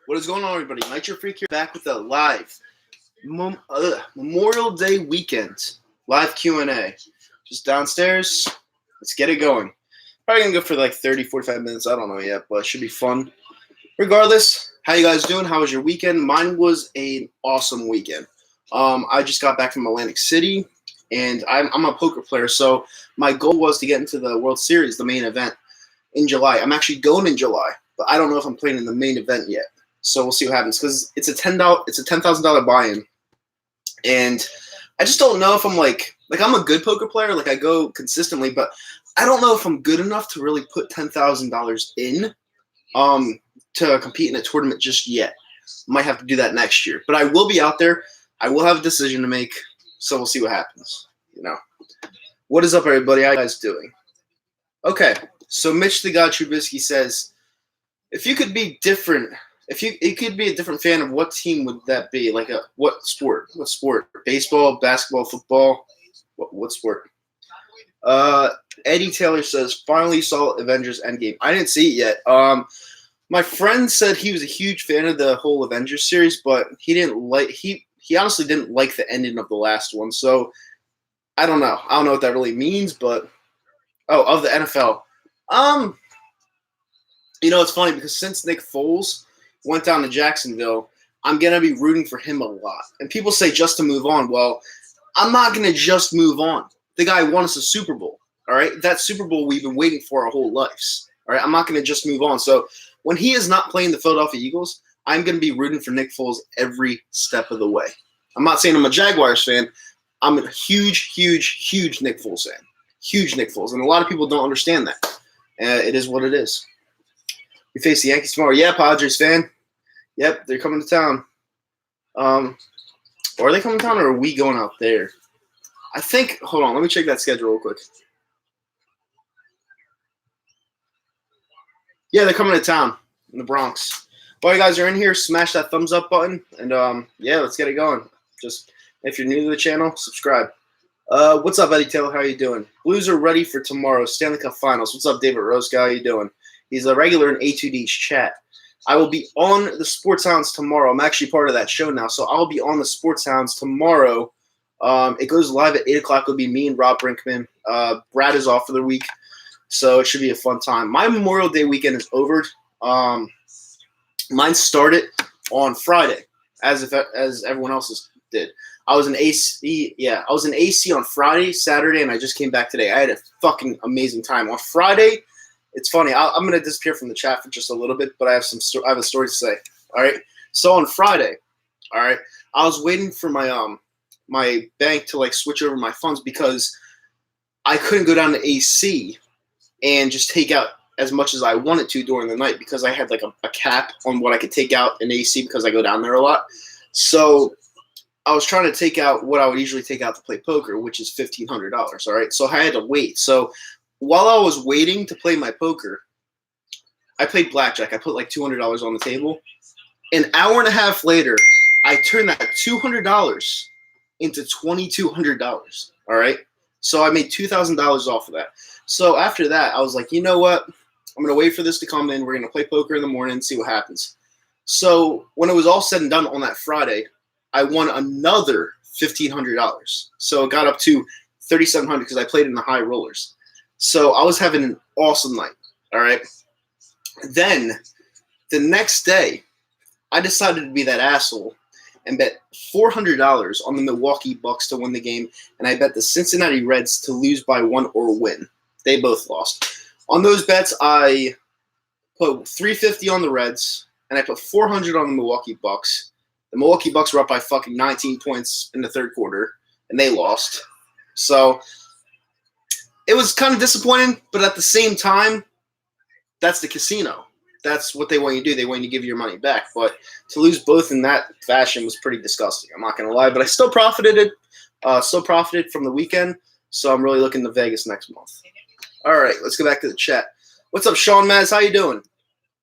What is going on, everybody? Nitro Freak here, back with a live Memorial Day weekend live Q&A. Just downstairs. Let's get it going. Probably going to go for like 30, 45 minutes. I don't know yet, but it should be fun. Regardless, how you guys doing? How was your weekend? Mine was an awesome weekend. I just got back from Atlantic City, and I'm a poker player, so my goal was to get into the World Series, the main event, in July. I'm actually going in July, but I don't know if I'm playing in the main event yet. So we'll see what happens because it's a $10,000 buy-in, and I just don't know if I'm like I'm a good poker player. Like I go consistently, but I don't know if I'm good enough to really put $10,000 in to compete in a tournament just yet. Might have to do that next year, but I will be out there. I will have a decision to make, so we'll see what happens. What is up, everybody? How you guys doing? Okay, so Mitch the God Trubisky says, if you could be different. You could be a different fan of what team would that be? Like what sport? What sport? Baseball, basketball, football? What sport? Eddie Taylor says, finally saw Avengers Endgame. I didn't see it yet. My friend said he was a huge fan of the whole Avengers series, but he honestly didn't like the ending of the last one. So I don't know. I don't know what that really means, but of the NFL. It's funny because since Nick Foles went down to Jacksonville, I'm going to be rooting for him a lot. And people say just to move on. Well, I'm not going to just move on. The guy won us a Super Bowl, all right? That Super Bowl we've been waiting for our whole lives, all right? I'm not going to just move on. So when he is not playing the Philadelphia Eagles, I'm going to be rooting for Nick Foles every step of the way. I'm not saying I'm a Jaguars fan. I'm a huge, huge, huge Nick Foles fan. Huge Nick Foles. And a lot of people don't understand that. It is what it is. We face the Yankees tomorrow. Yeah, Padres fan. Yep, they're coming to town. Or are they coming to town, or are we going out there? I think. Hold on, let me check that schedule real quick. Yeah, they're coming to town in the Bronx. While you guys are in here, smash that thumbs up button, and yeah, let's get it going. Just if you're new to the channel, subscribe. What's up, Eddie Taylor? How you doing? Blues are ready for tomorrow's Stanley Cup Finals. What's up, David Rose? How you doing? He's a regular in A2D's chat. I will be on the Sports Hounds tomorrow. I'm actually part of that show now, so I'll be on the Sports Hounds tomorrow. It goes live at 8 o'clock. It'll be me and Rob Brinkman. Brad is off for the week, so it should be a fun time. My Memorial Day weekend is over. Mine started on Friday, as everyone else's did. I was in AC. Yeah, I was in AC on Friday, Saturday, and I just came back today. I had a fucking amazing time on Friday. It's funny. I'm going to disappear from the chat for just a little bit, but I have a story to say. All right. So on Friday, all right, I was waiting for my my bank to switch over my funds because I couldn't go down to AC and just take out as much as I wanted to during the night because I had a cap on what I could take out in AC because I go down there a lot. So I was trying to take out what I would usually take out to play poker, which is $1,500. All right. So I had to wait. So while I was waiting to play my poker, I played blackjack. I put $200 on the table. An hour and a half later, I turned that $200 into $2,200. All right? So I made $2,000 off of that. So after that, I was like, you know what? I'm going to wait for this to come in. We're going to play poker in the morning and see what happens. So when it was all said and done on that Friday, I won another $1,500. So it got up to $3,700 because I played in the high rollers. So I was having an awesome night, all right? Then the next day, I decided to be that asshole and bet $400 on the Milwaukee Bucks to win the game, and I bet the Cincinnati Reds to lose by 1 or win. They both lost. On those bets, I put $350 on the Reds, and I put $400 on the Milwaukee Bucks. The Milwaukee Bucks were up by fucking 19 points in the third quarter, and they lost. So it was kind of disappointing, but at the same time, that's the casino. That's what they want you to do. They want you to give your money back. But to lose both in that fashion was pretty disgusting. I'm not going to lie, but I still profited from the weekend, so I'm really looking to Vegas next month. All right, let's go back to the chat. What's up, Sean Maz? How you doing?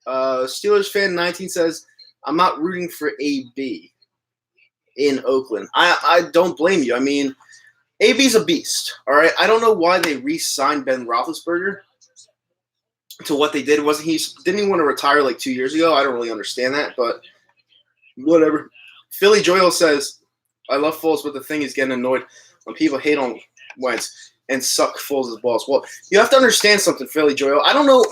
Steelers fan 19 says, I'm not rooting for AB in Oakland. I don't blame you. I mean, AB's a beast, all right? I don't know why they re-signed Ben Roethlisberger. to what they did. Didn't he want to retire like 2 years ago? I don't really understand that, but whatever. Philly Joel says, I love Foles, but the thing is getting annoyed when people hate on Wentz and suck Foles' balls. Well, you have to understand something, Philly Joel. I don't know.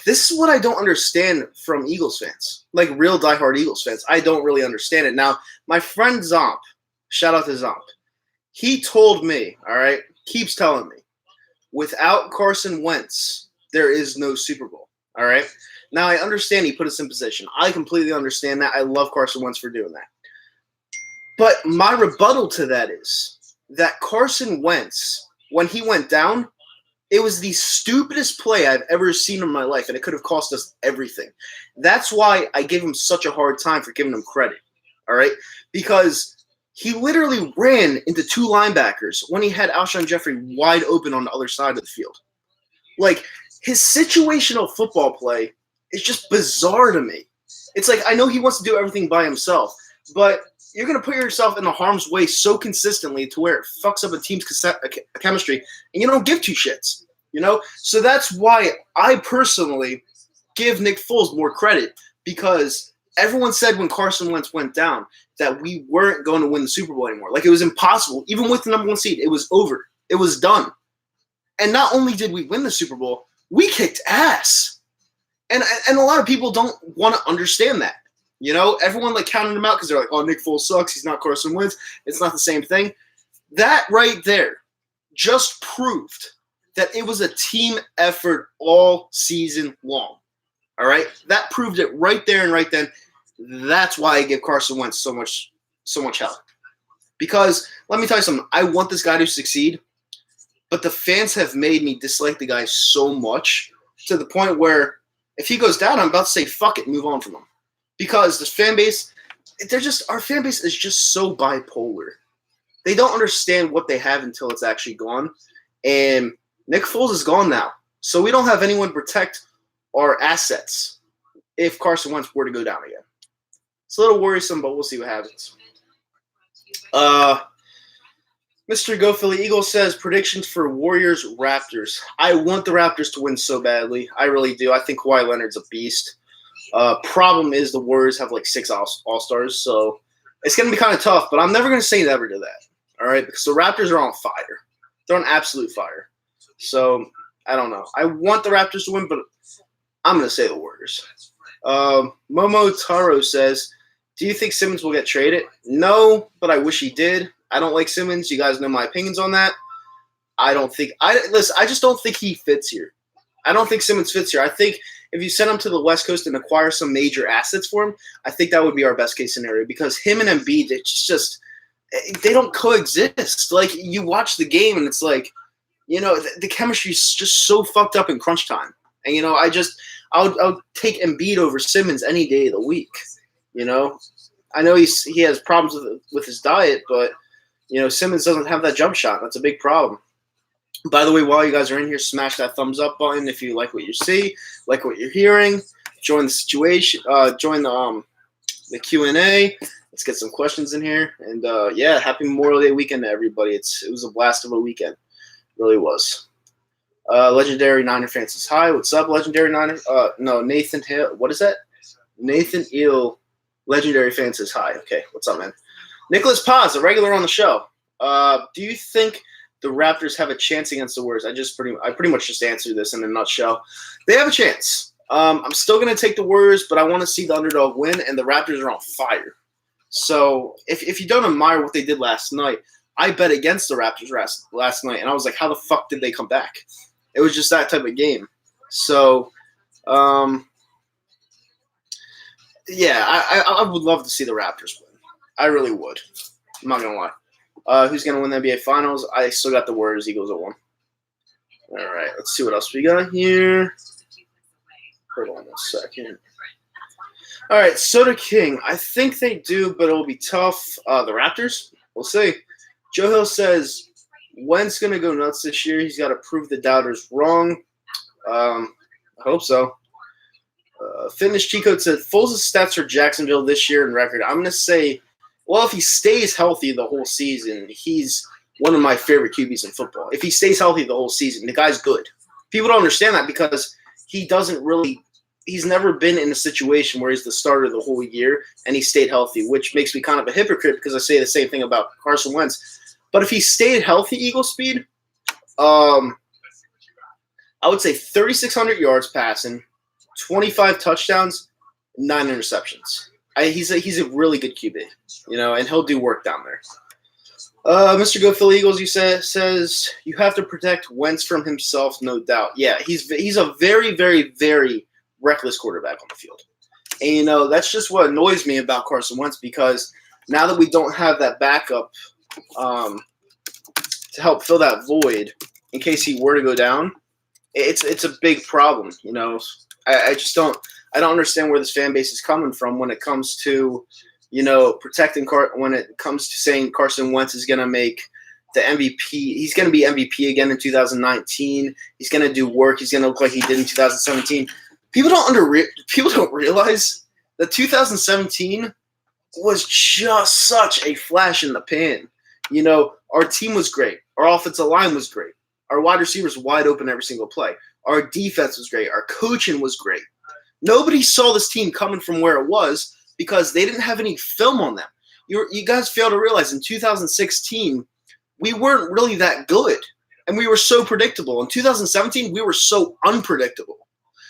This is what I don't understand from Eagles fans, like real diehard Eagles fans. I don't really understand it. Now, my friend Zomp, shout out to Zomp, he told me, all right, keeps telling me, without Carson Wentz, there is no Super Bowl, all right? Now, I understand he put us in position. I completely understand that. I love Carson Wentz for doing that. But my rebuttal to that is that Carson Wentz, when he went down, it was the stupidest play I've ever seen in my life, and it could have cost us everything. That's why I give him such a hard time for giving him credit, all right? Because he literally ran into 2 linebackers when he had Alshon Jeffrey wide open on the other side of the field. Like, his situational football play is just bizarre to me. It's like, I know he wants to do everything by himself, but you're going to put yourself in the harm's way so consistently to where it fucks up a team's chemistry, and you don't give 2 shits, you know? So that's why I personally give Nick Foles more credit, because everyone said when Carson Wentz went down that we weren't going to win the Super Bowl anymore. Like, it was impossible. Even with the number 1 seed, it was over. It was done. And not only did we win the Super Bowl, we kicked ass. And a lot of people don't want to understand that. You know, everyone like counted him out because they're like, oh, Nick Foles sucks. He's not Carson Wentz. It's not the same thing. That right there just proved that it was a team effort all season long. All right? That proved it right there and right then. That's why I give Carson Wentz so much hell. Because let me tell you something. I want this guy to succeed, but the fans have made me dislike the guy so much to the point where if he goes down, I'm about to say, fuck it, move on from him. Because this fan base, our fan base is just so bipolar. They don't understand what they have until it's actually gone. And Nick Foles is gone now. So we don't have anyone to protect our assets if Carson Wentz were to go down again. It's a little worrisome, but we'll see what happens. Mr. Go Philly Eagles says, predictions for Warriors Raptors. I want the Raptors to win so badly. I really do. I think Kawhi Leonard's a beast. Problem is the Warriors have like 6 all-stars, so it's going to be kind of tough, but I'm never going to say never to that, all right, because the Raptors are on fire. They're on absolute fire. So, I don't know. I want the Raptors to win, but I'm going to say the Warriors. Momo Taro says, do you think Simmons will get traded? No, but I wish he did. I don't like Simmons. You guys know my opinions on that. I just don't think he fits here. I don't think Simmons fits here. I think if you send him to the West Coast and acquire some major assets for him, I think that would be our best case scenario, because him and Embiid, they don't coexist. Like, you watch the game and it's like, you know, the chemistry is just so fucked up in crunch time. And, you know, I'll take Embiid over Simmons any day of the week. You know, I know he has problems with his diet, but, you know, Simmons doesn't have that jump shot. That's a big problem. By the way, while you guys are in here, smash that thumbs up button if you like what you see, like what you're hearing. Join the situation. Join the Q&A. Let's get some questions in here. And, yeah, happy Memorial Day weekend to everybody. It was a blast of a weekend. It really was. Legendary Niner fans says hi. What's up, Legendary Niner? No, Nathan Hill. What is that? Nathan Eel, Legendary fan says hi. Okay, what's up, man? Nicholas Paz, a regular on the show. Do you think the Raptors have a chance against the Warriors? I pretty much just answered this in a nutshell. They have a chance. I'm still going to take the Warriors, but I want to see the underdog win, and the Raptors are on fire. So if you don't admire what they did last night, I bet against the Raptors last night, and I was like, how the fuck did they come back? It was just that type of game. So, yeah, I would love to see the Raptors win. I really would. I'm not going to lie. Who's going to win the NBA Finals? I still got the Warriors Eagles at 1. All right, let's see what else we got here. Hold on a second. All right, Soda King. I think they do, but it'll be tough. The Raptors? We'll see. Joe Hill says, Wentz going to go nuts this year. He's got to prove the doubters wrong. I hope so. Fitness Chico said, Foles' stats for Jacksonville this year in record. I'm going to say, well, if he stays healthy the whole season, he's one of my favorite QBs in football. If he stays healthy the whole season, the guy's good. People don't understand that because he's never been in a situation where he's the starter the whole year and he stayed healthy, which makes me kind of a hypocrite because I say the same thing about Carson Wentz. But if he stayed healthy, Eagle speed, I would say 3,600 yards passing, 25 touchdowns, 9 interceptions. He's a really good QB, and he'll do work down there. Mr. Go Philly Eagles, says you have to protect Wentz from himself, no doubt. Yeah, he's a very, very, very reckless quarterback on the field. And, that's just what annoys me about Carson Wentz because now that we don't have that backup to help fill that void in case he were to go down, it's a big problem. I just don't understand where this fan base is coming from when it comes to protecting when it comes to saying Carson Wentz is going to make the MVP. He's going to be MVP again in 2019. He's going to do work. He's going to look like he did in 2017. People don't realize that 2017 was just such a flash in the pan. Our team was great. Our offensive line was great. Our wide receivers wide open every single play. Our defense was great. Our coaching was great. Nobody saw this team coming from where it was because they didn't have any film on them. You guys fail to realize in 2016, we weren't really that good, and we were so predictable. In 2017, we were so unpredictable.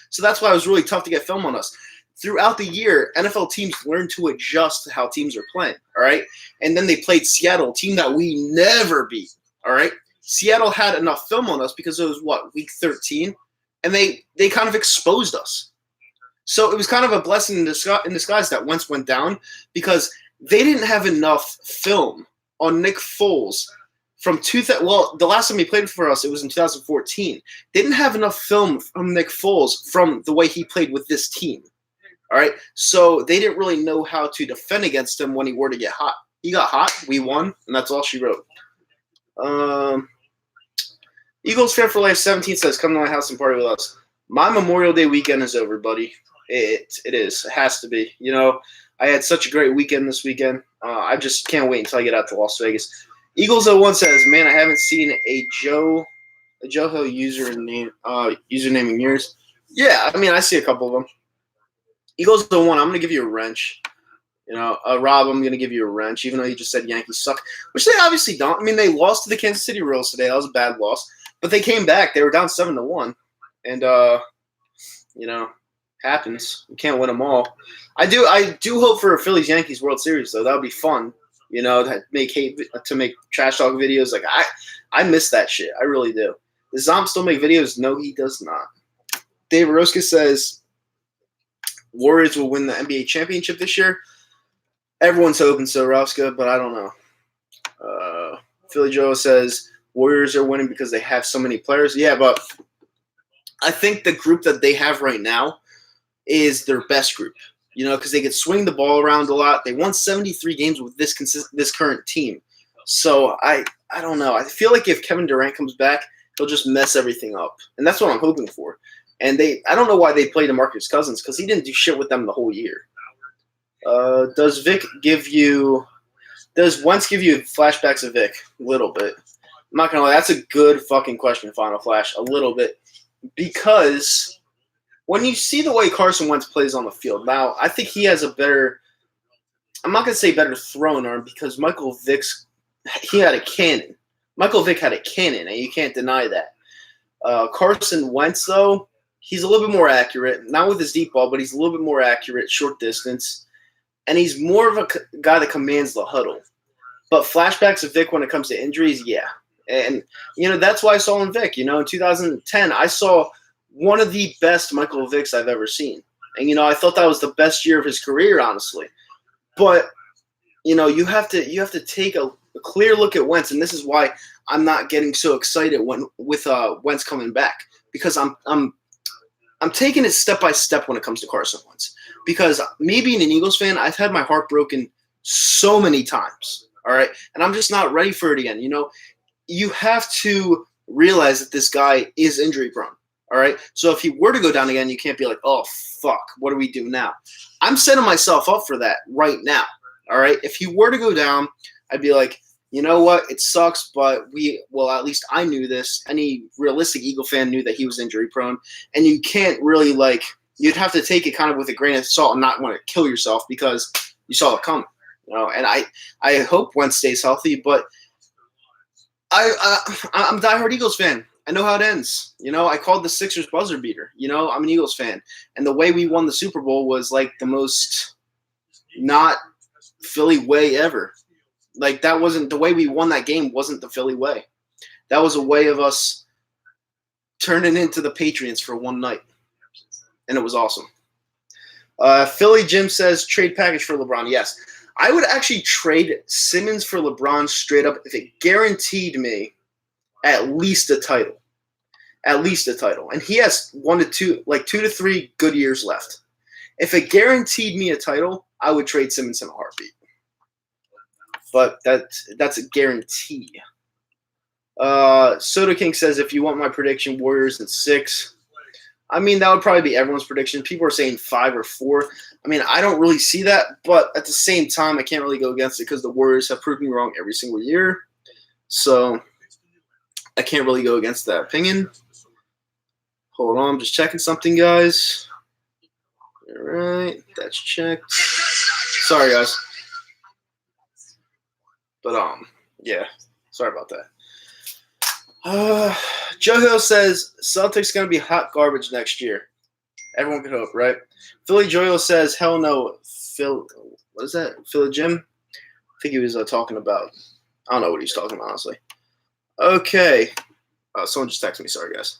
So that's why it was really tough to get film on us. Throughout the year, NFL teams learned to adjust to how teams are playing, all right? And then they played Seattle, a team that we never beat, all right? Seattle had enough film on us because it was, week 13? And they kind of exposed us. So it was kind of a blessing in disguise that Wentz went down because they didn't have enough film on Nick Foles from the last time he played for us, it was in 2014. They didn't have enough film from Nick Foles from the way he played with this team. All right, so they didn't really know how to defend against him when he were to get hot. He got hot, we won, and that's all she wrote. Eagles fan for life 17 says, "Come to my house and party with us." My Memorial Day weekend is over, buddy. It is. It has to be. I had such a great weekend this weekend. I just can't wait until I get out to Las Vegas. Eagles 01 says, "Man, I haven't seen a Joe Hill username in years." Yeah, I see a couple of them. Eagles 01, I'm going to give you a wrench. Rob, I'm going to give you a wrench, even though you just said Yankees suck, which they obviously don't. They lost to the Kansas City Royals today. That was a bad loss. But they came back. They were down 7-1. And, happens. You can't win them all. I do hope for a Phillies-Yankees World Series, though. That would be fun, to make trash talk videos. Like, I miss that shit. I really do. Does Zomp still make videos? No, he does not. Dave Roska says, Warriors will win the NBA championship this year. Everyone's hoping so, Roska, but I don't know. Philly Joe says, Warriors are winning because they have so many players. Yeah, but I think the group that they have right now is their best group, because they could swing the ball around a lot. They won 73 games with this current team. So I don't know. I feel like if Kevin Durant comes back, he'll just mess everything up. And that's what I'm hoping for. And I don't know why they played DeMarcus Cousins because he didn't do shit with them the whole year. Does Wentz give you flashbacks of Vic? A little bit. I'm not going to lie. That's a good fucking question, Final Flash. A little bit. Because when you see the way Carson Wentz plays on the field, now I think he has a better – I'm not going to say better throwing arm because Michael Vick had a cannon. Michael Vick had a cannon, and you can't deny that. Carson Wentz, though, he's a little bit more accurate. Not with his deep ball, but he's a little bit more accurate, short distance. And he's more of a guy that commands the huddle. But flashbacks of Vic when it comes to injuries, yeah. And, that's why I saw in Vic. In 2010, I saw one of the best Michael Vicks I've ever seen. And, I thought that was the best year of his career, honestly. But, you have to take a clear look at Wentz, and this is why I'm not getting so excited with Wentz coming back. Because I'm taking it step by step when it comes to Carson Wentz. Because me being an Eagles fan, I've had my heart broken so many times, all right? And I'm just not ready for it again. You have to realize that this guy is injury prone, all right? So if he were to go down again, you can't be like, oh, fuck, what do we do now? I'm setting myself up for that right now, all right? If he were to go down, I'd be like, you know what? It sucks, but at least I knew this. Any realistic Eagle fan knew that he was injury prone, and you can't really you'd have to take it kind of with a grain of salt and not want to kill yourself because you saw it coming. And I hope Wentz stays healthy, but I'm a diehard Eagles fan. I know how it ends. I called the Sixers buzzer beater. I'm an Eagles fan, and the way we won the Super Bowl was like the most not Philly way ever. Like that wasn't the way we won that game. Wasn't the Philly way. That was a way of us turning into the Patriots for one night, and it was awesome. Philly Jim says trade package for LeBron. Yes, I would actually trade Simmons for LeBron straight up if it guaranteed me at least a title. At least a title. And he has 2 to 3 good years left. If it guaranteed me a title, I would trade Simmons in a heartbeat. But that's a guarantee. Soda King says, if you want my prediction, Warriors in 6. I mean, that would probably be everyone's prediction. People are saying 5 or 4. I mean, I don't really see that. But at the same time, I can't really go against it because the Warriors have proved me wrong every single year. So I can't really go against that opinion. Hold on, I'm just checking something, guys. All right, that's checked. Sorry, guys. But, yeah, sorry about that. Jojo says Celtics going to be hot garbage next year. Everyone could hope, right? Philly Jojo says, hell no. What is that? Philly Jim? I think he was talking about. I don't know what he's talking about, honestly. Okay. Someone just texted me. Sorry, guys.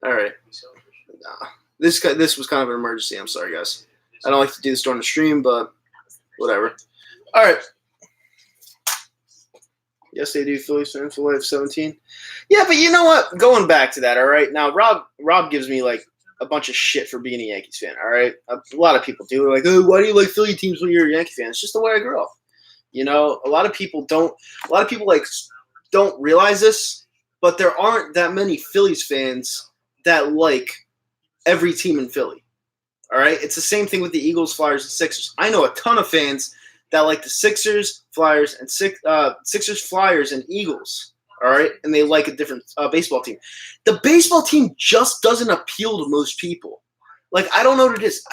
All right. Nah. This was kind of an emergency. I'm sorry, guys. I don't like to do this during the stream, but whatever. All right. Yes, they do. Phillies fan for life 17. Yeah, but you know what? Going back to that, all right? Now, Rob gives me, a bunch of shit for being a Yankees fan, all right? A lot of people do. They're like, oh, why do you like Philly teams when you're a Yankee fan? It's just the way I grew up. A lot of people don't realize this, but there aren't that many Phillies fans that like every team in Philly. All right? It's the same thing with the Eagles, Flyers, and Sixers. I know a ton of fans that like the Sixers, Flyers, and Sixers, Flyers, and Eagles. All right? And they like a different baseball team. The baseball team just doesn't appeal to most people. I don't know what it is.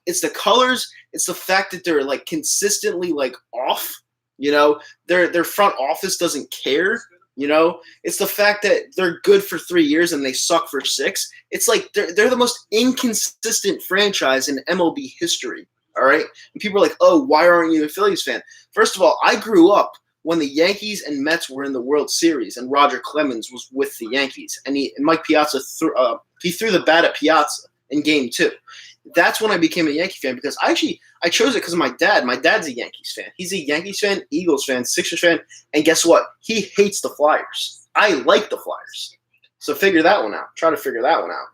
It's the colors. It's the fact that they're consistently off. Their front office doesn't care. It's the fact that they're good for 3 years and they suck for 6. It's they're the most inconsistent franchise in MLB history. All right, and people are like, "Oh, why aren't you a Phillies fan?" First of all, I grew up when the Yankees and Mets were in the World Series, and Roger Clemens was with the Yankees, and Mike Piazza threw the bat at Piazza in Game 2. That's when I became a Yankee fan because I chose it because of my dad. My dad's a Yankees fan. He's a Yankees fan, Eagles fan, Sixers fan, and guess what? He hates the Flyers. I like the Flyers. So figure that one out. Try to figure that one out.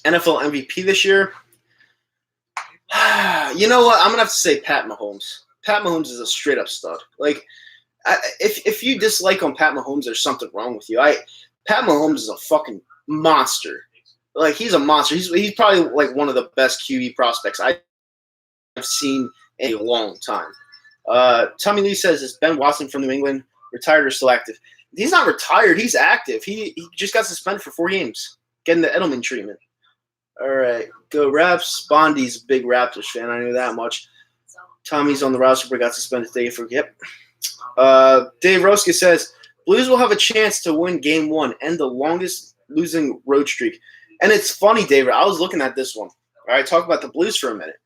NFL MVP this year. You know what? I'm going to have to say Pat Mahomes. Pat Mahomes is a straight-up stud. If you dislike on Pat Mahomes, there's something wrong with you. Pat Mahomes is a fucking monster. He's a monster. He's probably one of the best QB prospects I've seen in a long time. Tommy Lee says, is Ben Watson from New England retired or still active? He's not retired. He's active. He just got suspended for 4 games, getting the Edelman treatment. All right, go Raps. Bondi's a big Raptors fan. I knew that much. Tommy's on the roster but got suspended today for Dave Roska says, Blues will have a chance to win Game 1, end the longest losing road streak. And it's funny, David. I was looking at this one. All right, talk about the Blues for a minute.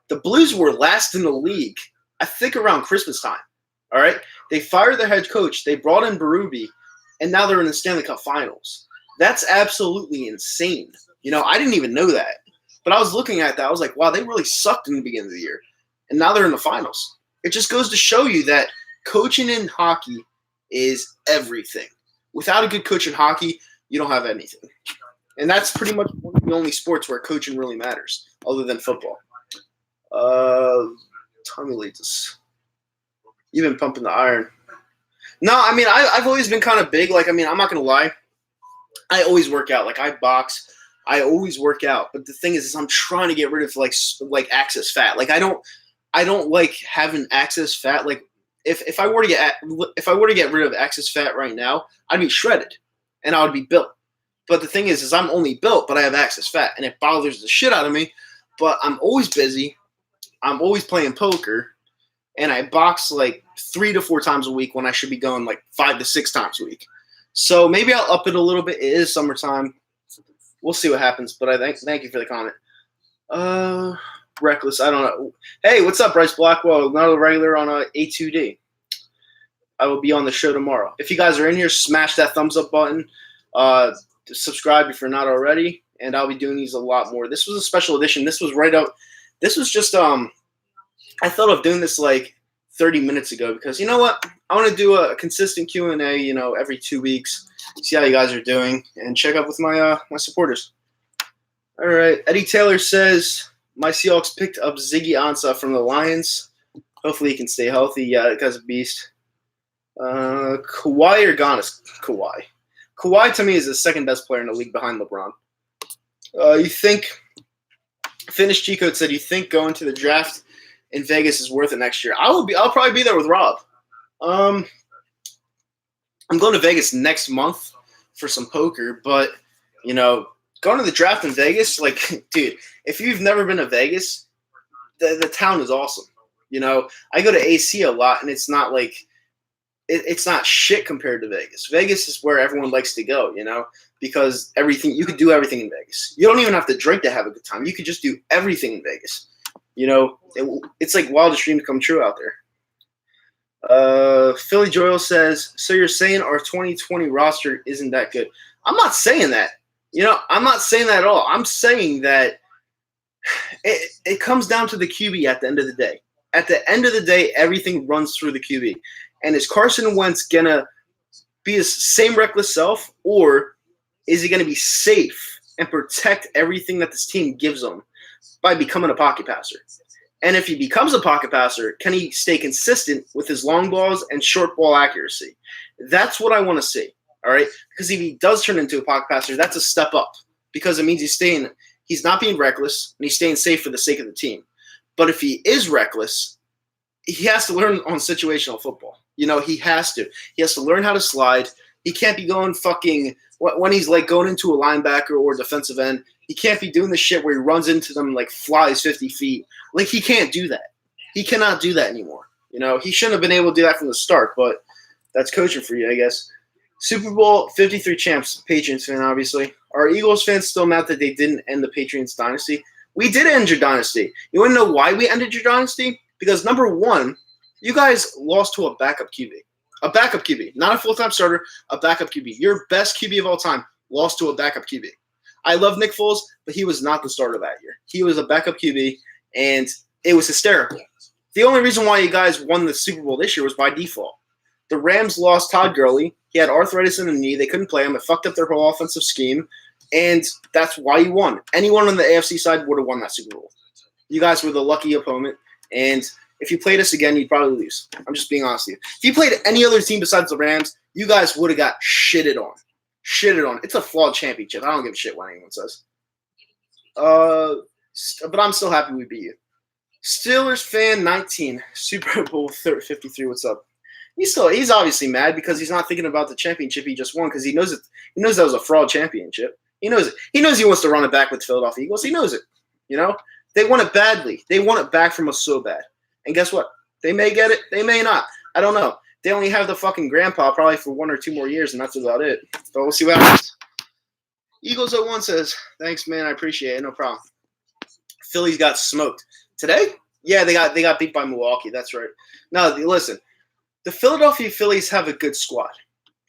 The Blues were last in the league, I think, around Christmas time. All right, they fired their head coach. They brought in Berube, and now they're in the Stanley Cup Finals. That's absolutely insane. I didn't even know that. But I was looking at that. I was like, wow, they really sucked in the beginning of the year. And now they're in the finals. It just goes to show you that coaching in hockey is everything. Without a good coach in hockey, you don't have anything. And that's pretty much one of the only sports where coaching really matters, other than football. Tommy Leeds. You've been pumping the iron. No, I mean, I've always been kind of big. I'm not going to lie. I always work out. I box. I always work out. But the thing is I'm trying to get rid of like excess fat. Like I don't like having excess fat. Like if I were to get rid of excess fat right now, I'd be shredded and I would be built. But the thing is I'm only built, but I have excess fat, and it bothers the shit out of me. But I'm always busy. I'm always playing poker, and I box like 3 to 4 times a week when I should be going like 5 to 6 times a week. So maybe I'll up it a little bit. It is summertime. We'll see what happens. But I thank you for the comment. Reckless. I don't know. Hey, what's up, Bryce Blackwell? Another regular on A2D. I will be on the show tomorrow. If you guys are in here, smash that thumbs up button. Subscribe if you're not already, and I'll be doing these a lot more. This was a special edition. This was right up. This was just I thought of doing this like 30 minutes ago because you know what? I want to do a consistent Q&A, you know, every 2 weeks. See how you guys are doing and check up with my my supporters. All right, Eddie Taylor says my Seahawks picked up Ziggy Ansah from the Lions. Hopefully he can stay healthy. Yeah, that guy's a beast. Kawhi or Giannis? Kawhi. Kawhi, to me, is the second best player in the league behind LeBron. You think – Finish G-Code said, you think going to the draft in Vegas is worth it next year? I'll probably be there with Rob. I'm going to Vegas next month for some poker, but, you know, going to the draft in Vegas, like, dude, if you've never been to Vegas, the town is awesome. You know, I go to AC a lot, and it's not like – it's not shit compared to Vegas. Vegas is where everyone likes to go, you know, because you could do everything in Vegas. You don't even have to drink to have a good time. You could just do everything in Vegas. You know, it's like wildest dream to come true out there. Philly Joel says, so you're saying our 2020 roster isn't that good? I'm not saying that. You know, I'm not saying that at all. I'm saying that it comes down to the QB at the end of the day. At the end of the day, everything runs through the QB. And is Carson Wentz going to be his same reckless self, or is he going to be safe and protect everything that this team gives him by becoming a pocket passer? And if he becomes a pocket passer, can he stay consistent with his long balls and short ball accuracy? That's what I want to see, all right? Because if he does turn into a pocket passer, that's a step up because it means he's not being reckless and he's staying safe for the sake of the team. But if he is reckless, he has to learn on situational football. You know, he has to. He has to learn how to slide. He can't be going fucking – when he's like going into a linebacker or defensive end, he can't be doing the shit where he runs into them like flies 50 feet. Like, he can't do that. He cannot do that anymore. You know, he shouldn't have been able to do that from the start, but that's coaching for you, I guess. Super Bowl 53 champs, Patriots fan, obviously. Are Eagles fans still mad that they didn't end the Patriots dynasty? We did end your dynasty. You want to know why we ended your dynasty? Because, number one, you guys lost to a backup QB. A backup QB. Not a full-time starter, a backup QB. Your best QB of all time lost to a backup QB. I love Nick Foles, but he was not the starter that year. He was a backup QB, and it was hysterical. The only reason why you guys won the Super Bowl this year was by default. The Rams lost Todd Gurley. He had arthritis in the knee. They couldn't play him. It fucked up their whole offensive scheme, and that's why you won. Anyone on the AFC side would have won that Super Bowl. You guys were the lucky opponent, and if you played us again, you'd probably lose. I'm just being honest with you. If you played any other team besides the Rams, you guys would have got shitted on. Shitted on. It's a flawed championship. I don't give a shit what anyone says. But I'm still happy we beat you. Steelers fan 19, Super Bowl 53. What's up? He's obviously mad because he's not thinking about the championship he just won because he knows that was a fraud championship. He knows it. He knows he wants to run it back with the Philadelphia Eagles. He knows it. You know, they want it badly. They want it back from us so bad. And guess what? They may get it. They may not. I don't know. They only have the fucking grandpa probably for 1 or 2 more years, and that's about it. But we'll see what happens. Eagles 01 says, thanks, man. I appreciate it. No problem. Phillies got smoked. Today? Yeah, they got beat by Milwaukee. That's right. No, listen. The Philadelphia Phillies have a good squad.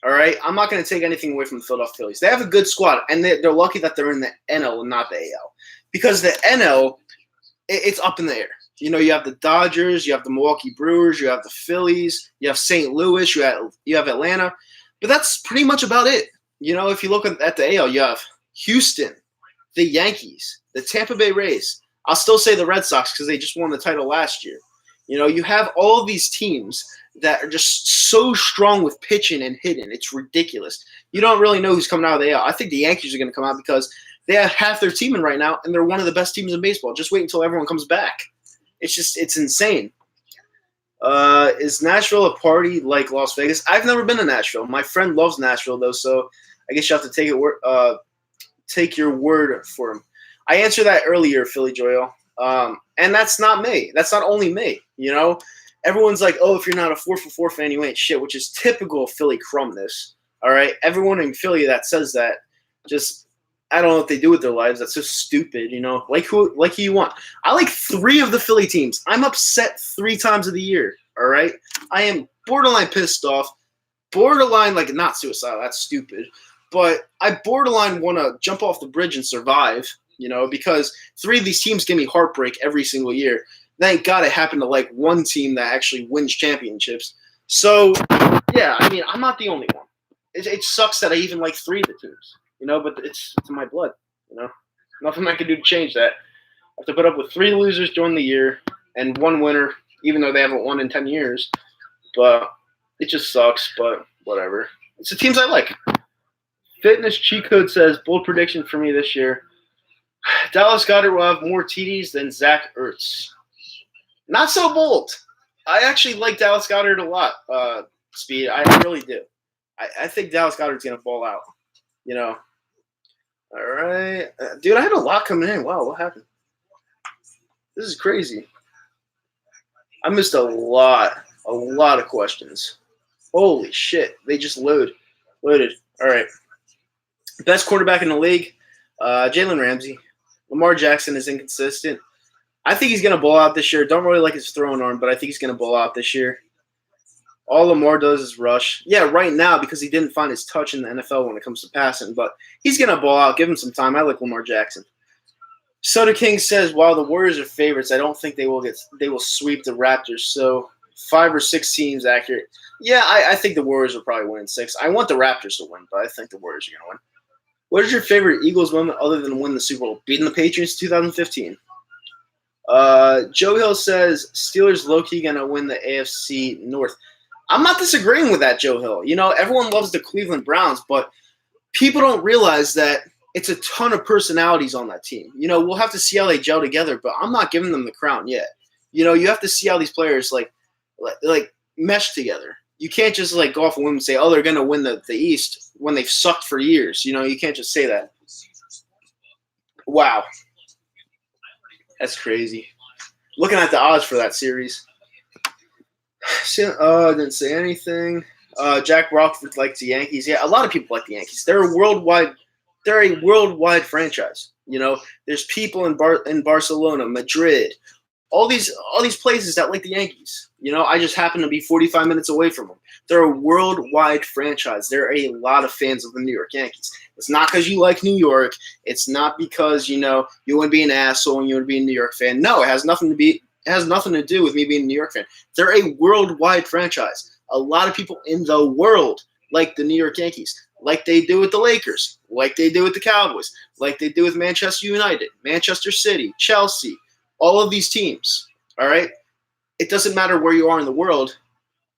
All right? I'm not going to take anything away from the Philadelphia Phillies. They have a good squad, and they're lucky that they're in the NL and not the AL. Because the NL, it's up in the air. You know, you have the Dodgers, you have the Milwaukee Brewers, you have the Phillies, you have St. Louis, you have Atlanta. But that's pretty much about it. You know, if you look at the AL, you have Houston, the Yankees, the Tampa Bay Rays. I'll still say the Red Sox because they just won the title last year. You know, you have all of these teams that are just so strong with pitching and hitting. It's ridiculous. You don't really know who's coming out of the AL. I think the Yankees are going to come out because They have half their team in right now, and they're one of the best teams in baseball. Just wait until everyone comes back. It's insane. Is Nashville a party like Las Vegas? I've never been to Nashville. My friend loves Nashville though, so I guess you have to take your word for him. I answered that earlier, Philly Joel. And that's not me. That's not only me. You know, everyone's like, oh, if you're not a 4-for-4 fan, you ain't shit, which is typical of Philly crumbness. All right, everyone in Philly that says that, just I don't know what they do with their lives. That's so stupid. You know, like who you want. I like 3 of the Philly teams. I'm upset 3 times of the year. All right, I am borderline pissed off, borderline like not suicidal. That's stupid. But I borderline want to jump off the bridge and survive, you know, because 3 of these teams give me heartbreak every single year. Thank God it happened to like one team that actually wins championships. So, yeah, I mean, I'm not the only one. It sucks that I even like 3 of the teams, you know, but it's in my blood, you know. Nothing I can do to change that. I have to put up with 3 losers during the year and 1 winner, even though they haven't won in 10 years. But it just sucks, but whatever. It's the teams I like. Fitness Cheat Code says, bold prediction for me this year. Dallas Goedert will have more TDs than Zach Ertz. Not so bold. I actually like Dallas Goedert a lot, Speed. I really do. I think Dallas Goedert's going to ball out, you know. All right. Dude, I had a lot coming in. Wow, what happened? This is crazy. I missed a lot of questions. Holy shit. They just loaded. All right. Best quarterback in the league, Jalen Ramsey. Lamar Jackson is inconsistent. I think he's going to ball out this year. Don't really like his throwing arm, but I think he's going to ball out this year. All Lamar does is rush. Yeah, right now because he didn't find his touch in the NFL when it comes to passing, but he's going to ball out. Give him some time. I like Lamar Jackson. Soda King says, while the Warriors are favorites, I don't think they will sweep the Raptors. So 5 or 6 teams accurate. Yeah, I think the Warriors will probably win 6. I want the Raptors to win, but I think the Warriors are going to win. What is your favorite Eagles moment other than win the Super Bowl? Beating the Patriots in 2015. Joe Hill says, Steelers low-key going to win the AFC North. I'm not disagreeing with that, Joe Hill. You know, everyone loves the Cleveland Browns, but people don't realize that it's a ton of personalities on that team. You know, we'll have to see how they gel together, but I'm not giving them the crown yet. You know, you have to see how these players, like mesh together. You can't just, like, go off a whim and say, oh, they're going to win the East when they've sucked for years. You know, you can't just say that. Wow. That's crazy. Looking at the odds for that series. Didn't say anything. Jack Rockford likes the Yankees. Yeah, a lot of people like the Yankees. They're a worldwide franchise. You know, there's people in Barcelona, Madrid, all these places that like the Yankees. You know, I just happen to be 45 minutes away from them. They're a worldwide franchise. There are a lot of fans of the New York Yankees. It's not because you like New York. It's not because, you know, you want to be an asshole and you want to be a New York fan. No, it has nothing to do with me being a New York fan. They're a worldwide franchise. A lot of people in the world like the New York Yankees, like they do with the Lakers, like they do with the Cowboys, like they do with Manchester United, Manchester City, Chelsea, all of these teams, all right? It doesn't matter where you are in the world.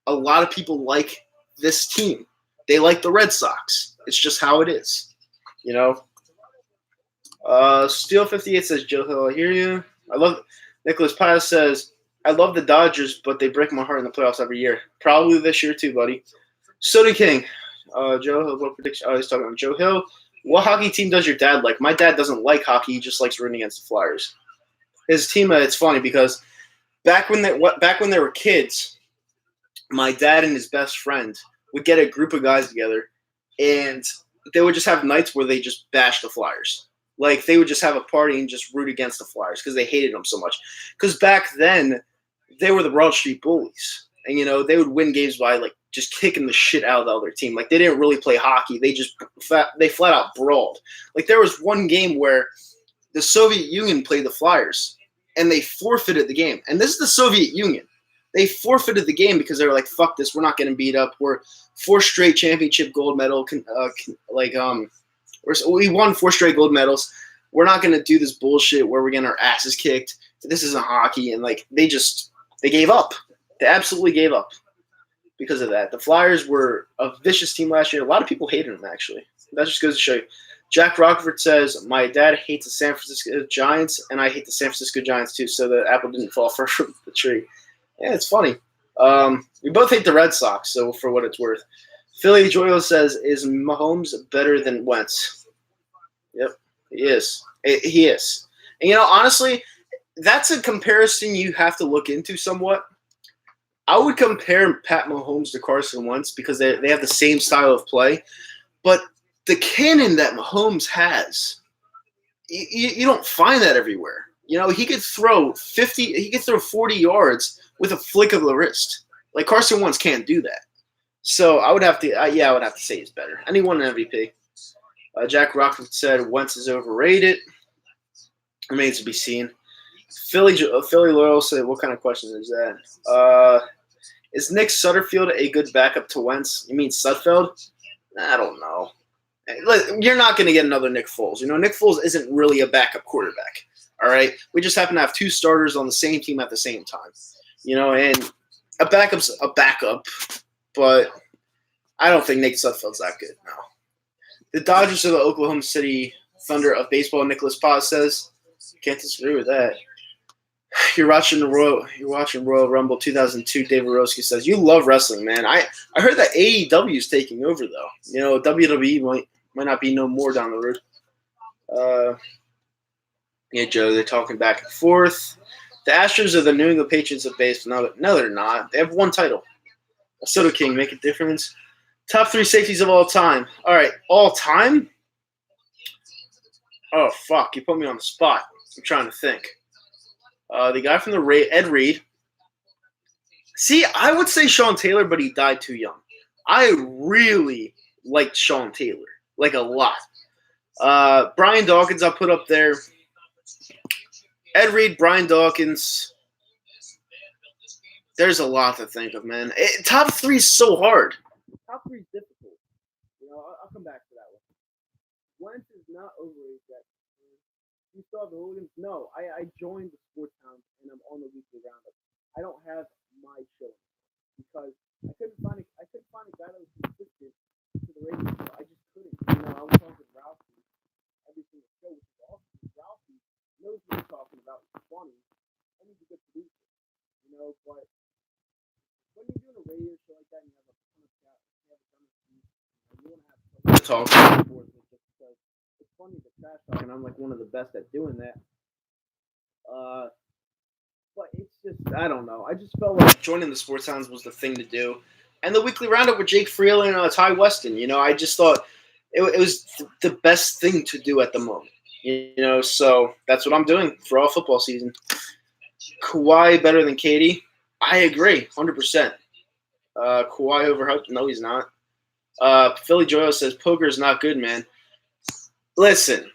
A lot of people like this team. They like the Red Sox. It's just how it is, you know? Steel 58 says, Joe Hill, I hear you. I love Nicholas Pius says, I love the Dodgers, but they break my heart in the playoffs every year. Probably this year too, buddy. Soda King. Joe Hill, what prediction? Oh, he's talking about Joe Hill. What hockey team does your dad like? My dad doesn't like hockey. He just likes rooting against the Flyers. His team, it's funny because back when they were kids, my dad and his best friend would get a group of guys together, and they would just have nights where they just bash the Flyers. Like, they would just have a party and just root against the Flyers because they hated them so much. Because back then, they were the Broad Street Bullies. And, you know, they would win games by, like, just kicking the shit out of the other team. Like, they didn't really play hockey. They flat out brawled. Like, there was one game where the Soviet Union played the Flyers, and they forfeited the game. And this is the Soviet Union. They forfeited the game because they were like, fuck this, we're not getting beat up. We're 4 straight championship gold medal. We won 4 straight gold medals. We're not going to do this bullshit where we're getting our asses kicked. This isn't hockey. And, like, they gave up. They absolutely gave up because of that. The Flyers were a vicious team last year. A lot of people hated them, actually. That just goes to show you. Jack Rockford says, my dad hates the San Francisco Giants, and I hate the San Francisco Giants too, so the apple didn't fall far from the tree. Yeah, it's funny. We both hate the Red Sox, so for what it's worth. Philly Joyo says, is Mahomes better than Wentz? Yep, he is. He is. And, honestly, that's a comparison you have to look into somewhat. I would compare Pat Mahomes to Carson Wentz because they have the same style of play. But the cannon that Mahomes has, you don't find that everywhere. He could throw 40 yards with a flick of the wrist. Like Carson Wentz can't do that. So I would have to say he's better. And he won an MVP. Jack Rockford said Wentz is overrated. Remains to be seen. Philly Loyal said, what kind of question is that? Is Nick Sutterfield a good backup to Wentz? You mean Sudfeld? I don't know. You're not going to get another Nick Foles. Nick Foles isn't really a backup quarterback. All right? We just happen to have two starters on the same team at the same time. And a backup's a backup, but I don't think Nick Sudfeld's that good, no. The Dodgers are the Oklahoma City Thunder of baseball, Nicholas Paz says. Can't disagree with that. You're watching Royal Rumble 2002. David Roski says you love wrestling, man. I heard that AEW is taking over though. WWE might not be no more down the road. Yeah, Joe, they're talking back and forth. The Astros are the New England Patriots of baseball. No, they're not. They have one title. Soto King, make a difference. Top 3 safeties of all time. All right, all time. Oh fuck, you put me on the spot. I'm trying to think. The guy from the Ed Reed. See, I would say Sean Taylor, but he died too young. I really liked Sean Taylor, like a lot. Brian Dawkins, I'll put up there. Ed Reed, Brian Dawkins. There's a lot to think of, man. Top 3 is so hard. Top 3 is difficult. I'll come back to that one. Wentz is not overrated yet. You saw the Hooligans? No, I joined the Sports Town and I'm on the weekly roundup. I don't have my show because I couldn't find a guy that was consistent to the radio show. I just couldn't. I was talking to Ralphie every single show, which is awesome. Ralphie knows what he's talking about. It's funny. And he's a good producer. But when you're doing a radio show like that and you have a ton of chat, you want to have someone to talk to just because it's funny to trash talk, and I'm like one of the best at doing that. But it's just, I don't know. I just felt like joining the Sports Sounds was the thing to do. And the weekly roundup with Jake Freeland and Ty Weston, I just thought it was the best thing to do at the moment. So that's what I'm doing for all football season. Kawhi better than Katie? I agree, 100%. Kawhi overhyped? No, he's not. Philly Joyo says poker is not good, man. Listen,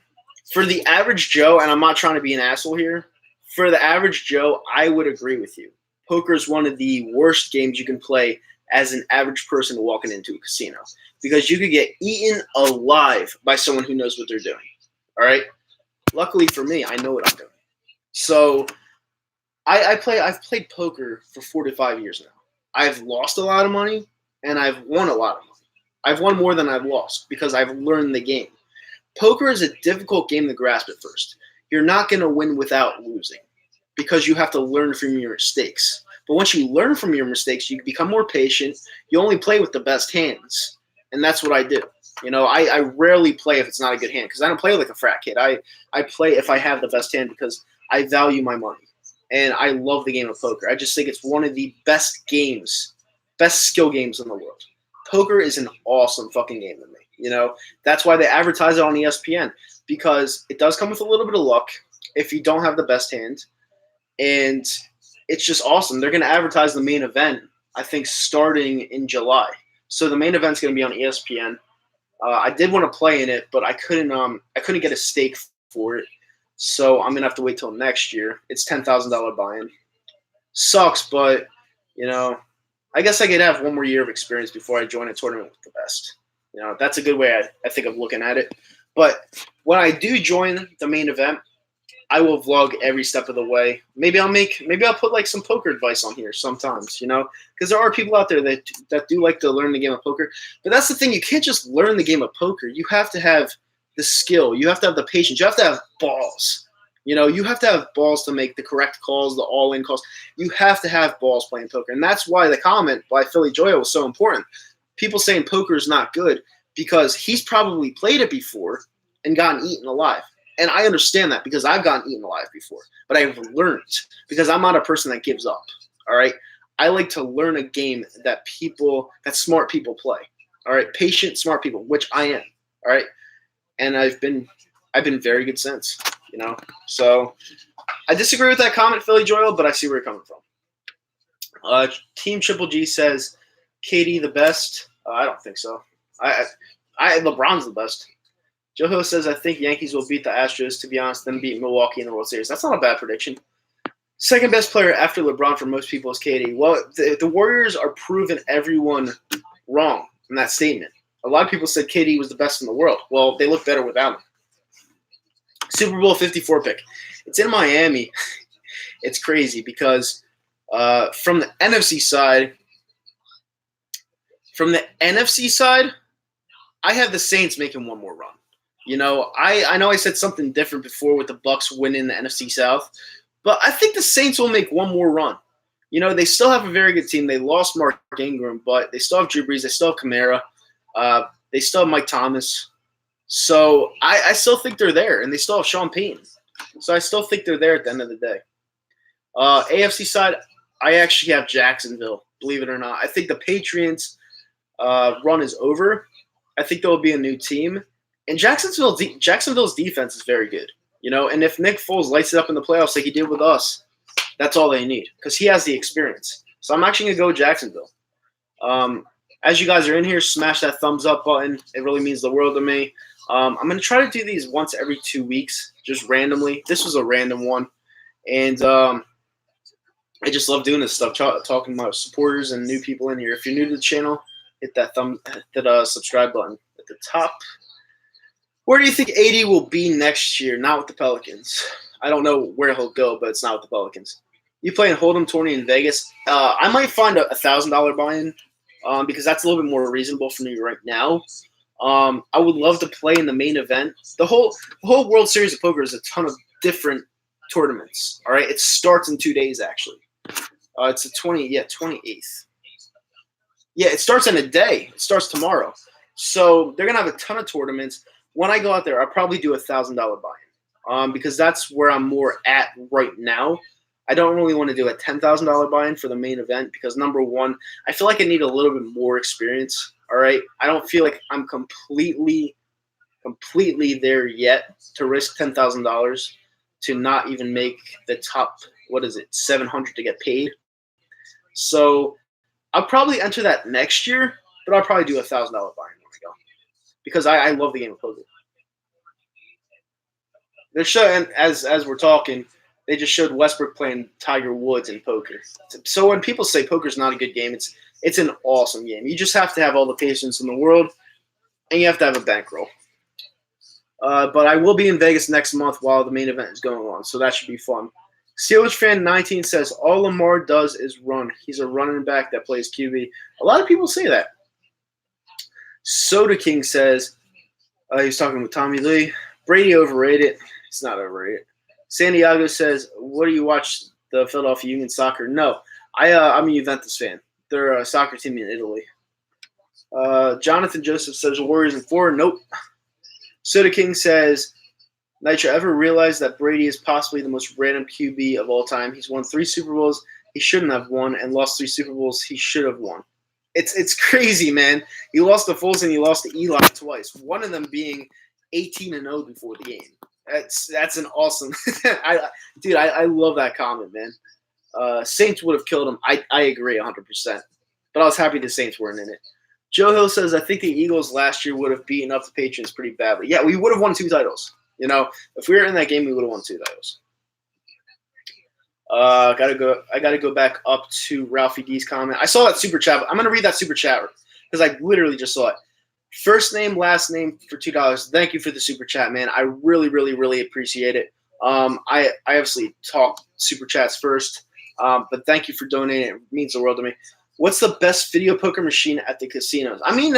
for the average Joe, and I'm not trying to be an asshole here, for the average Joe, I would agree with you. Poker is one of the worst games you can play as an average person walking into a casino because you could get eaten alive by someone who knows what they're doing. All right? Luckily for me, I know what I'm doing. So I've played poker for 4 to 5 years now. I've lost a lot of money, and I've won a lot of money. I've won more than I've lost because I've learned the game. Poker is a difficult game to grasp at first. You're not going to win without losing because you have to learn from your mistakes. But once you learn from your mistakes, you become more patient. You only play with the best hands, and that's what I do. I rarely play if it's not a good hand because I don't play like a frat kid. I play if I have the best hand because I value my money, and I love the game of poker. I just think it's one of the best skill games in the world. Poker is an awesome fucking game to me. That's why they advertise it on ESPN because it does come with a little bit of luck if you don't have the best hand, and it's just awesome. They're going to advertise the main event, I think, starting in July. So the main event's going to be on ESPN. I did want to play in it, but I couldn't get a stake for it, so I'm going to have to wait till next year. It's $10,000 buy-in. Sucks, but I guess I could have one more year of experience before I join a tournament with the best. That's a good way I think of looking at it. But when I do join the main event, I will vlog every step of the way. Maybe I'll put like some poker advice on here sometimes, because there are people out there that do like to learn the game of poker. But that's the thing, you can't just learn the game of poker. You have to have the skill. You have to have the patience. You have to have balls. You have to have balls to make the correct calls, the all-in calls. You have to have balls playing poker. And that's why the comment by Philly Joyo was so important. People saying poker is not good because he's probably played it before and gotten eaten alive. And I understand that because I've gotten eaten alive before. But I've learned because I'm not a person that gives up. All right? I like to learn a game that smart people play. All right? Patient, smart people, which I am. All right? And I've been very good since, So I disagree with that comment, Philly Joel, but I see where you're coming from. Team Triple G says, KD the best. I don't think so. LeBron's the best. Joho says, I think Yankees will beat the Astros, to be honest, then beat Milwaukee in the World Series. That's not a bad prediction. Second best player after LeBron for most people is KD. Well, the Warriors are proving everyone wrong in that statement. A lot of people said KD was the best in the world. Well, they look better without him. Super Bowl 54 pick. It's in Miami. It's crazy because from the NFC side, I have the Saints making one more run. I know I said something different before with the Bucks winning the NFC South, but I think the Saints will make one more run. They still have a very good team. They lost Mark Ingram, but they still have Drew Brees. They still have Kamara. They still have Mike Thomas. So I still think they're there, and they still have Sean Payton. So I still think they're there at the end of the day. AFC side, I actually have Jacksonville, believe it or not. I think the Patriots run is over. I think there will be a new team. And Jacksonville's defense is very good. And if Nick Foles lights it up in the playoffs like he did with us, that's all they need because he has the experience. So I'm actually going to go Jacksonville. As you guys are in here, smash that thumbs up button. It really means the world to me. I'm going to try to do these once every 2 weeks, just randomly. This was a random one. And I just love doing this stuff, talking to my supporters and new people in here. If you're new to the channel, hit that subscribe button at the top. Where do you think AD will be next year? Not with the Pelicans. I don't know where he'll go, but it's not with the Pelicans. You playing Hold'em tourney in Vegas? I might find a $1,000 buy-in because that's a little bit more reasonable for me right now. I would love to play in the main event. The whole World Series of Poker is a ton of different tournaments. All right, it starts in 2 days actually. It's the 28th. Yeah, it starts in a day. It starts tomorrow. So they're gonna have a ton of tournaments. When I go out there, I'll probably do a $1,000 buy-in because that's where I'm more at right now. I don't really want to do a $10,000 buy-in for the main event because, number one, I feel like I need a little bit more experience, all right? I don't feel like I'm completely there yet to risk $10,000 to not even make the top, 700 to get paid. So I'll probably enter that next year, but I'll probably do a $1,000 buy-in when I go because I love the game of poker. They're showing, as we're talking, they just showed Westbrook playing Tiger Woods in poker. So when people say poker's not a good game, it's an awesome game. You just have to have all the patience in the world, and you have to have a bankroll. But I will be in Vegas next month while the main event is going on, so that should be fun. Steelers fan 19 says, all Lamar does is run. He's a running back that plays QB. A lot of people say that. Soda King says, he's talking with Tommy Lee, Brady overrated. It's not overrated. Santiago says, what do you watch the Philadelphia Union soccer? No, I'm a Juventus fan. They're a soccer team in Italy. Jonathan Joseph says, Warriors in 4. Nope. Soda King says, Nitro, ever realized that Brady is possibly the most random QB of all time? He's won 3 Super Bowls he shouldn't have won and lost 3 Super Bowls he should have won. It's crazy, man. He lost to Foles and he lost to Eli twice. One of them being 18-0 before the game. That's an awesome I love that comment, man. Saints would have killed him. I agree 100%. But I was happy the Saints weren't in it. Joe Hill says, I think the Eagles last year would have beaten up the Patriots pretty badly. Yeah, we would have won 2 titles. If we were in that game, we would have won 2 titles. I gotta go back up to Ralphie D's comment. I saw that super chat. I'm gonna read that super chat because I literally just saw it. First name, last name for $2. Thank you for the super chat, man. I really, really, really appreciate it. I obviously talk super chats first, but thank you for donating. It means the world to me. What's the best video poker machine at the casinos? I mean,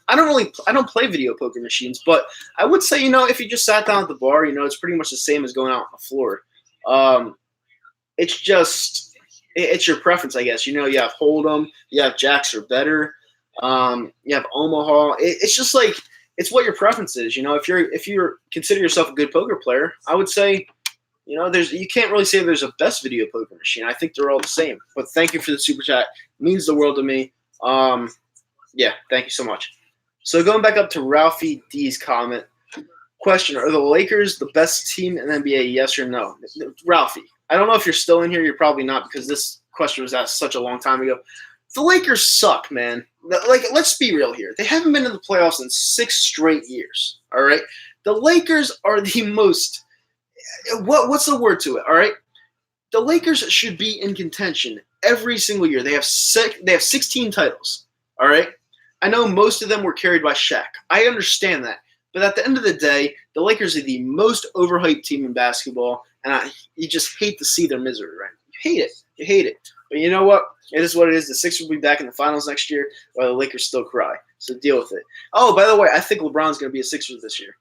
I don't play video poker machines, but I would say, if you just sat down at the bar, it's pretty much the same as going out on the floor. It's just, it's your preference, I guess. You have Hold'em, you have Jacks or better, you have Omaha. It's just like, it's what your preference is. If you're consider yourself a good poker player, I would say, you can't really say there's a best video poker machine. I think they're all the same. But thank you for the super chat. It means the world to me. Yeah, thank you so much. So going back up to Ralphie D's comment. Question, are the Lakers the best team in the NBA, yes or no? Ralphie, I don't know if you're still in here. You're probably not, because this question was asked such a long time ago. The Lakers suck, man. Let's be real here. They haven't been in the playoffs in 6 straight years, all right? The Lakers are the most – what's the word to it, all right? The Lakers should be in contention every single year. They have 16 titles, all right? I know most of them were carried by Shaq. I understand that. But at the end of the day, the Lakers are the most overhyped team in basketball, and you just hate to see their misery, right? You hate it. You hate it. But you know what? It is what it is. The Sixers will be back in the finals next year, while the Lakers still cry. So deal with it. Oh, by the way, I think LeBron's going to be a Sixer this year.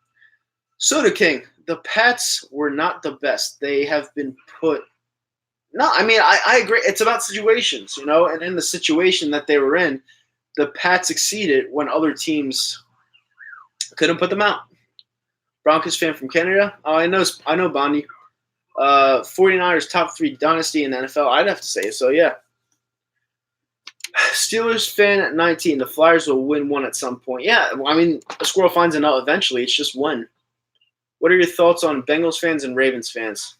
Soda King, the Pats were not the best. They have been put – no, I mean, I agree. It's about situations, and in the situation that they were in, the Pats succeeded when other teams – couldn't put them out. Broncos fan from Canada. Oh, I know Bondi. 49ers top 3 dynasty in the NFL. I'd have to say so, yeah. Steelers fan at 19. The Flyers will win one at some point. Yeah, I mean, a squirrel finds a nut eventually. It's just when. What are your thoughts on Bengals fans and Ravens fans?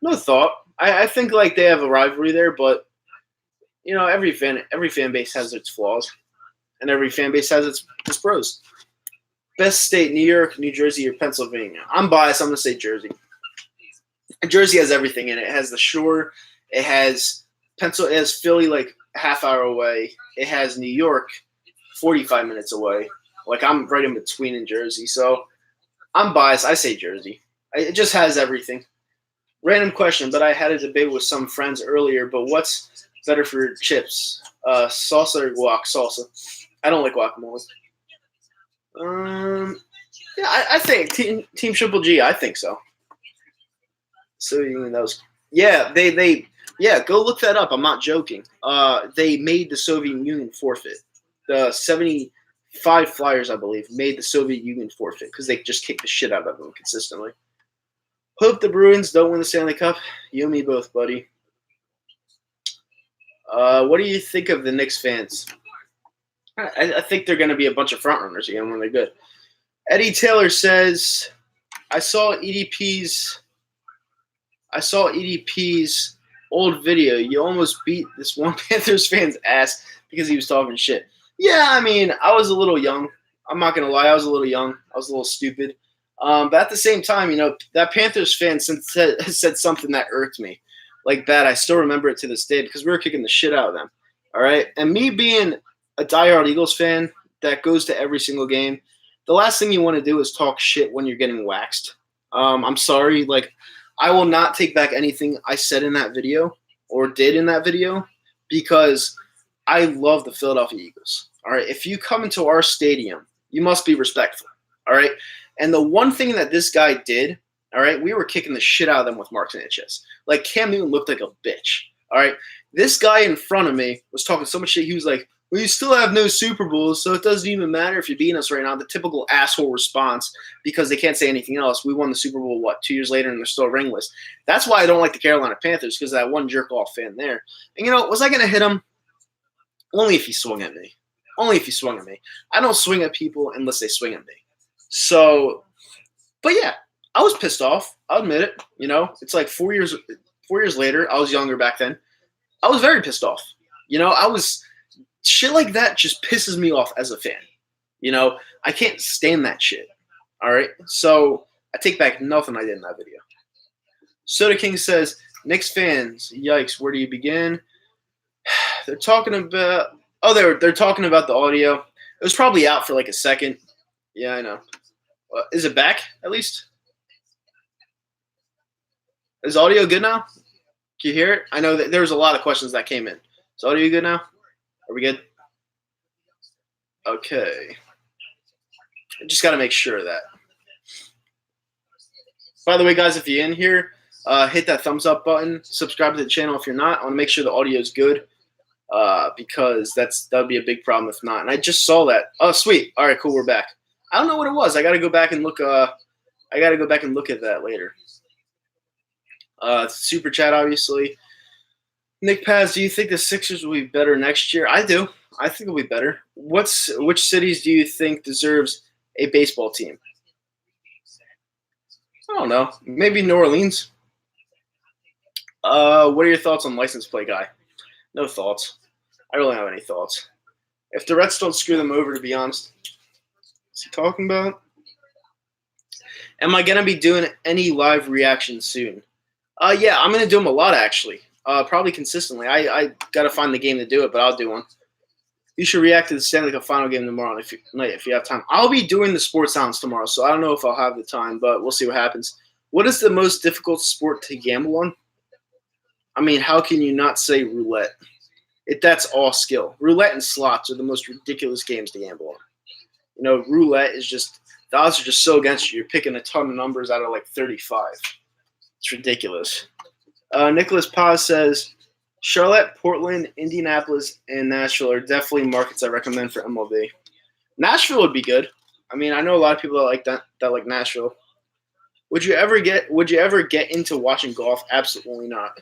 No thought. I think they have a rivalry there, but every fan base has its flaws, and every fan base has its pros. Best state, New York, New Jersey, or Pennsylvania? I'm biased. I'm going to say Jersey. Jersey has everything in it. It has the shore. It has Philly a half hour away. It has New York 45 minutes away. I'm right in between in Jersey. So I'm biased. I say Jersey. It just has everything. Random question, but I had a debate with some friends earlier. But what's better for chips? Salsa or guac? Salsa. I don't like guacamole. Yeah, I think Team Triple G. I think so. So those, yeah, go look that up. I'm not joking. They made the Soviet Union forfeit. The 75 Flyers, I believe, made the Soviet Union forfeit because they just kicked the shit out of them consistently. Hope the Bruins don't win the Stanley Cup. You and me both, buddy. What do you think of the Knicks fans? I think they're going to be a bunch of frontrunners again when they're good. Eddie Taylor says, I saw EDP's old video. You almost beat this one Panthers fan's ass because he was talking shit. Yeah, I mean, I was a little young. I'm not going to lie. I was a little young. I was a little stupid. But at the same time, that Panthers fan said something that irked me. Bad. I still remember it to this day because we were kicking the shit out of them. All right? And me being a diehard Eagles fan that goes to every single game, the last thing you want to do is talk shit when you're getting waxed. I'm sorry. I will not take back anything I said in that video or did in that video because I love the Philadelphia Eagles. All right. If you come into our stadium, you must be respectful. All right. And the one thing that this guy did, all right, we were kicking the shit out of them with Mark Sanchez. Cam Newton looked like a bitch. All right. This guy in front of me was talking so much shit. He was like, well, you still have no Super Bowls, so it doesn't even matter if you're beating us right now. The typical asshole response because they can't say anything else. We won the Super Bowl, 2 years later, and they're still ringless. That's why I don't like the Carolina Panthers because of that one jerk-off fan there. And, was I going to hit him? Only if he swung at me. I don't swing at people unless they swing at me. So, but yeah, I was pissed off. I'll admit it. It's 4 years later. I was younger back then. I was very pissed off. Shit like that just pisses me off as a fan. I can't stand that shit. All right? So I take back nothing I did in that video. Soda King says, Knicks fans, yikes, where do you begin? They're talking about they're talking about the audio. It was probably out for a second. Yeah, I know. Is it back at least? Is audio good now? Can you hear it? I know that there was a lot of questions that came in. Is audio good now? Are we good? Okay. I just got to make sure of that. By the way, guys, if you're in here, hit that thumbs up button. Subscribe to the channel if you're not. I want to make sure the audio is good because that would be a big problem if not. And I just saw that. Oh, sweet. All right, cool. We're back. I don't know what it was. I got to go back and look. I got to go back and look at that later. Super chat, obviously. Nick Paz, do you think the Sixers will be better next year? I do. I think it'll be better. Which cities do you think deserves a baseball team? I don't know. Maybe New Orleans. What are your thoughts on license plate guy? No thoughts. I really don't have any thoughts. If the Reds don't screw them over, to be honest. What's he talking about? Am I going to be doing any live reactions soon? Yeah, I'm going to do them a lot, actually. Probably consistently. I got to find the game to do it, but I'll do one. You should react to the Stanley Cup final game tomorrow if you have time. I'll be doing the sports sounds tomorrow, so I don't know if I'll have the time, but we'll see what happens. What is the most difficult sport to gamble on? I mean, how can you not say roulette? That's all skill. Roulette and slots are the most ridiculous games to gamble on. You know, roulette is just – the odds are just so against you. You're picking a ton of numbers out of like 35. It's ridiculous. Nicholas Paz says, Charlotte, Portland, Indianapolis, and Nashville are definitely markets I recommend for MLB. Nashville would be good. I mean, I know a lot of people that like Nashville. Would you ever get into watching golf? Absolutely not.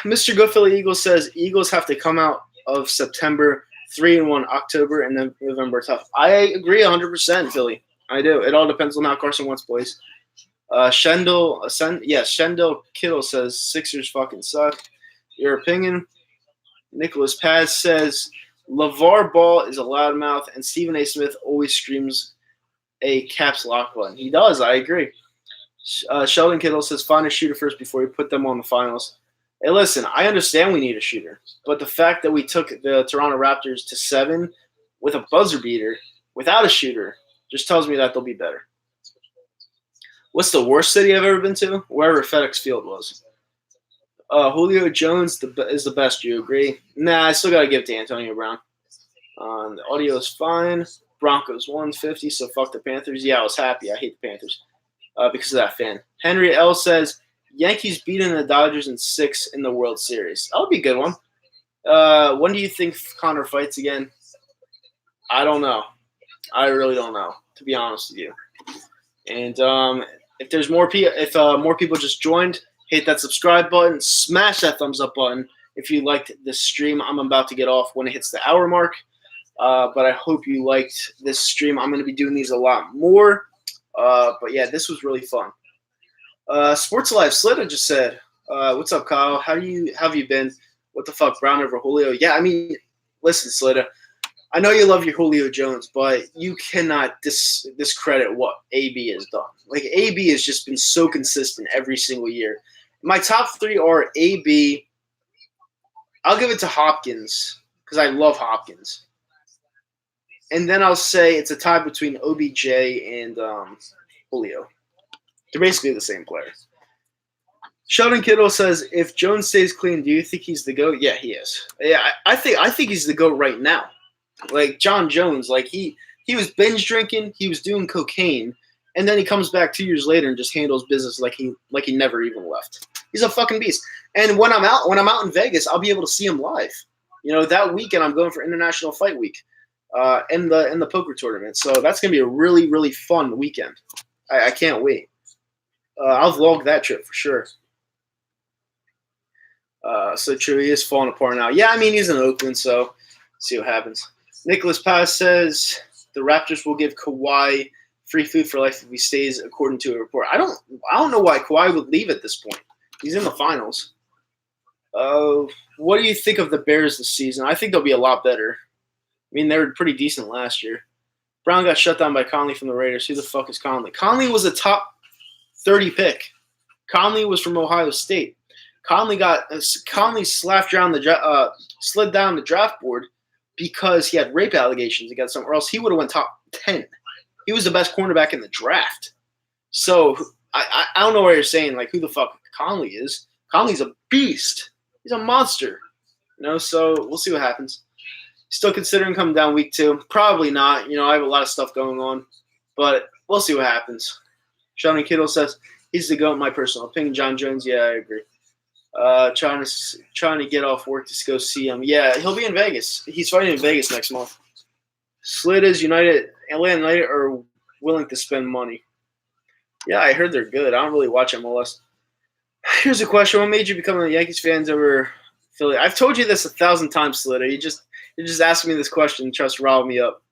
Mr. Go Philly Eagles says Eagles have to come out of September 3-1, October, and then November tough. I agree 100%, Philly. I do. It all depends on how Carson Wentz plays. Shendel Kittle says Sixers fucking suck. Your opinion? Nicholas Paz says LeVar Ball is a loudmouth, and Stephen A. Smith always screams a caps lock button. He does. I agree. Sheldon Kittle says find a shooter first before you put them on the finals. Hey, listen, I understand we need a shooter, but the fact that we took the Toronto Raptors to 7 with a buzzer beater without a shooter just tells me that they'll be better. What's the worst city I've ever been to? Wherever FedEx Field was. Julio Jones is the best. You agree? Nah, I still got to give it to Antonio Brown. The audio is fine. Broncos 150, so fuck the Panthers. Yeah, I was happy. I hate the Panthers because of that fan. Henry L. says, Yankees beating the Dodgers in 6 in the World Series. That would be a good one. When do you think Connor fights again? I don't know. I really don't know, to be honest with you. And if there's more people just joined, hit that subscribe button, smash that thumbs up button if you liked this stream. I'm about to get off when it hits the hour mark, but I hope you liked this stream. I'm going to be doing these a lot more, but yeah, this was really fun. Sports Live Slida just said, "What's up, Kyle? How have you been? What the fuck, Brown over Julio?" Yeah, I mean, listen, Slida. I know you love your Julio Jones, but you cannot discredit what AB has done. Like, AB has just been so consistent every single year. My top 3 are AB. I'll give it to Hopkins because I love Hopkins. And then I'll say it's a tie between OBJ and Julio. They're basically the same player. Sheldon Kittle says, if Jones stays clean, do you think he's the GOAT? Yeah, he is. Yeah, I think he's the GOAT right now. Like John Jones, like he was binge drinking, he was doing cocaine, and then he comes back 2 years later and just handles business like he never even left. He's a fucking beast. And when I'm out in Vegas, I'll be able to see him live. You know, that weekend I'm going for International Fight Week, in the poker tournament. So that's gonna be a really, really fun weekend. I can't wait. I'll vlog that trip for sure. So true, he is falling apart now. Yeah, I mean he's in Oakland, so see what happens. Nicholas Paz says the Raptors will give Kawhi free food for life if he stays, according to a report. I don't know why Kawhi would leave at this point. He's in the finals. What do you think of the Bears this season? I think they'll be a lot better. I mean, they were pretty decent last year. Brown got shut down by Conley from the Raiders. Who the fuck is Conley? Conley was a top 30 pick. Conley was from Ohio State. Conley slid down the draft board because he had rape allegations against him, or else he would have went top 10. He was the best cornerback in the draft. So I don't know what you're saying, like who the fuck Conley is. Conley's a beast. He's a monster. You know, so we'll see what happens. Still considering coming down week 2. Probably not. I have a lot of stuff going on. But we'll see what happens. Shawnee Kittle says he's the GOAT in my personal opinion. John Jones, yeah, I agree. Trying to get off work to go see him. Yeah, he'll be in Vegas. He's fighting in Vegas next month. Sliders United, Atlanta United are willing to spend money. Yeah, I heard they're good. I don't really watch MLS. Here's a question: what made you become a Yankees fan over Philly? I've told you this 1,000 times, Slitter. You're just asking me this question and trying to rile me up.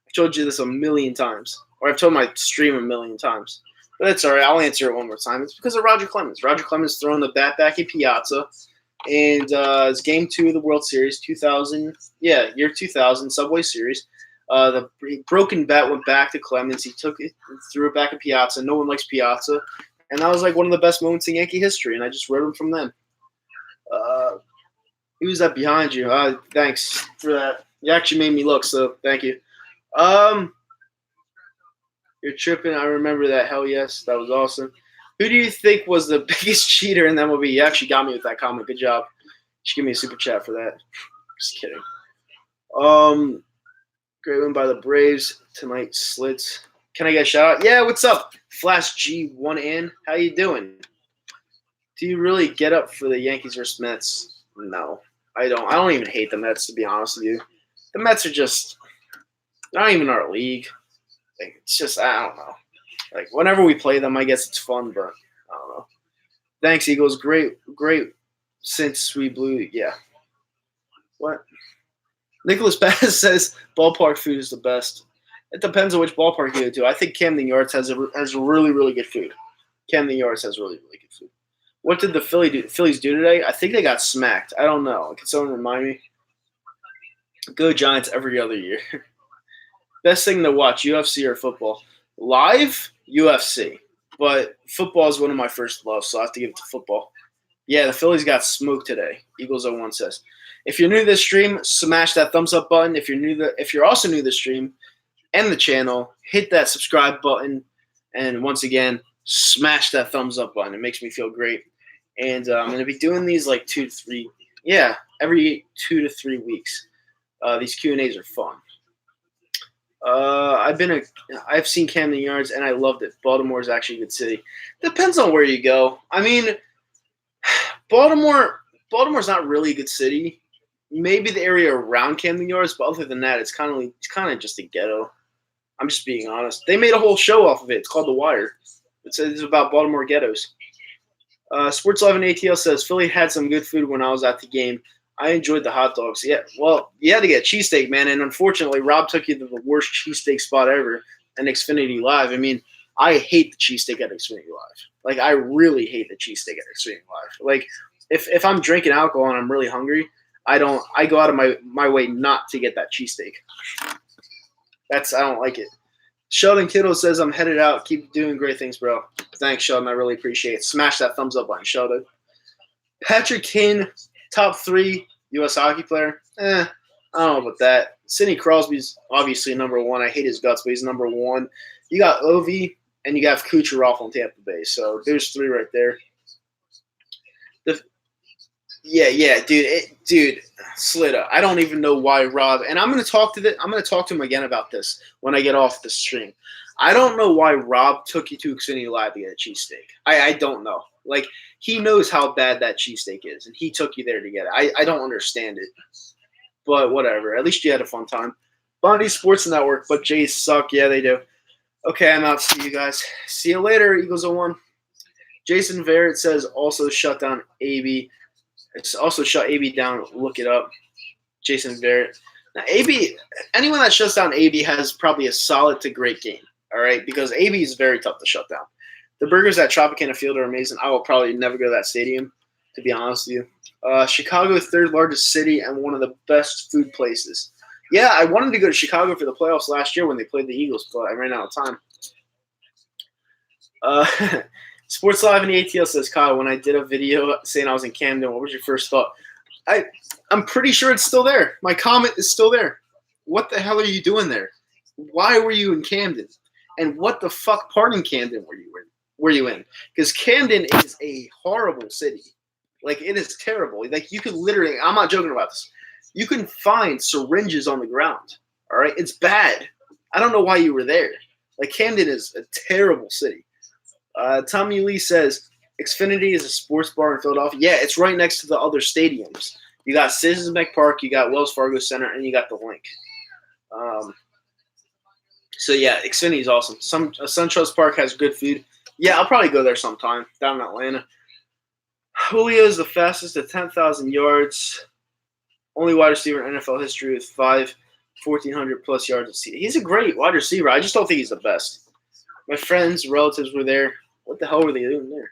I've told you this a million times, or I've told my stream a million times. But it's all right. I'll answer it one more time. It's because of Roger Clemens. Roger Clemens throwing the bat back at Piazza, and it's Game 2 of the World Series, 2000. Yeah, year 2000, Subway Series. The broken bat went back to Clemens. He took it, threw it back at Piazza. No one likes Piazza, and that was like one of the best moments in Yankee history. And I just wrote him from them. Who's that behind you? Thanks for that. You actually made me look, so thank you. You're tripping. I remember that. Hell yes. That was awesome. Who do you think was the biggest cheater in MLB? You actually got me with that comment. Good job. Just give me a super chat for that. Just kidding. Great win by the Braves tonight. Slits. Can I get a shout out? Yeah, what's up? Flash G1 in. How you doing? Do you really get up for the Yankees versus Mets? No, I don't. I don't even hate the Mets, to be honest with you. The Mets are just not even our league. Like, it's just, I don't know. Like, whenever we play them, I guess it's fun, but I don't know. Thanks, Eagles. Great since we blew. Yeah. What? Nicholas Bass says ballpark food is the best. It depends on which ballpark you go to. I think Camden Yards has really, really good food. Camden Yards has really, really good food. What did the Phillies do today? I think they got smacked. I don't know. Can someone remind me? Go Giants every other year. Best thing to watch, UFC or football? Live, UFC. But football is one of my first loves, so I have to give it to football. Yeah, the Phillies got smoked today. Eagles 01 says. If you're new to this stream, smash that thumbs up button. If you're also new to the stream and the channel, hit that subscribe button. And once again, smash that thumbs up button. It makes me feel great. And I'm going to be doing these like every 2 to 3 weeks. These Q&As are fun. I've seen Camden Yards and I loved it. Baltimore is actually a good city. Depends on where you go. I mean, Baltimore's not really a good city. Maybe the area around Camden Yards, but other than that, it's kind of just a ghetto. I'm just being honest. They made a whole show off of it. It's called The Wire. It's about Baltimore ghettos. Sports 11 ATL says Philly had some good food when I was at the game. I enjoyed the hot dogs. Yeah, well, you had to get a cheesesteak, man. And unfortunately, Rob took you to the worst cheesesteak spot ever, in Xfinity Live. I mean, I hate the cheesesteak at Xfinity Live. Like, I really hate the cheesesteak at Xfinity Live. Like, if I'm drinking alcohol and I'm really hungry, I go out of my way not to get that cheesesteak. I don't like it. Sheldon Kittle says, I'm headed out. Keep doing great things, bro. Thanks, Sheldon. I really appreciate it. Smash that thumbs up button, Sheldon. Patrick Kane, top 3 U.S. hockey player. I don't know about that. Sidney Crosby's obviously number 1. I hate his guts, but he's number 1. You got Ovi, and you got Kucherov on Tampa Bay. So there's 3 right there. Yeah, dude, Slitta. I don't even know why Rob. And I'm gonna talk to him again about this when I get off the stream. I don't know why Rob took you to Xfinity Live to get a cheesesteak. I don't know. Like, he knows how bad that cheesesteak is, and he took you there to get it. I don't understand it. But whatever. At least you had a fun time. Bondi Sports Network, but Jays suck. Yeah, they do. Okay, I'm out. See you guys. See you later, Eagles 01. Jason Verrett says also shut down AB. It's also shut AB down. Look it up. Jason Verrett. Now, AB, anyone that shuts down AB has probably a solid to great game, all right? Because AB is very tough to shut down. The burgers at Tropicana Field are amazing. I will probably never go to that stadium, to be honest with you. Chicago, 3rd largest city and one of the best food places. Yeah, I wanted to go to Chicago for the playoffs last year when they played the Eagles, but I ran out of time. Sports Live in the ATL says, Kyle, when I did a video saying I was in Camden, what was your first thought? I'm pretty sure it's still there. My comment is still there. What the hell are you doing there? Why were you in Camden? And what the fuck part in Camden were you in? Because Camden is a horrible city. Like, it is terrible. Like, you could literally – I'm not joking about this. You can find syringes on the ground. All right, it's bad. I don't know why you were there. Like Camden is a terrible city. Tommy Lee says Xfinity is a sports bar in Philadelphia. Yeah, it's right next to the other stadiums. You got Citizens Bank Park, you got Wells Fargo Center, and you got the Link. So yeah, Xfinity is awesome. SunTrust Park has good food. Yeah, I'll probably go there sometime down in Atlanta. Julio is the fastest at 10,000 yards. Only wide receiver in NFL history with 1,400 plus yards. He's a great wide receiver. I just don't think he's the best. My friends, relatives were there. What the hell were they doing there?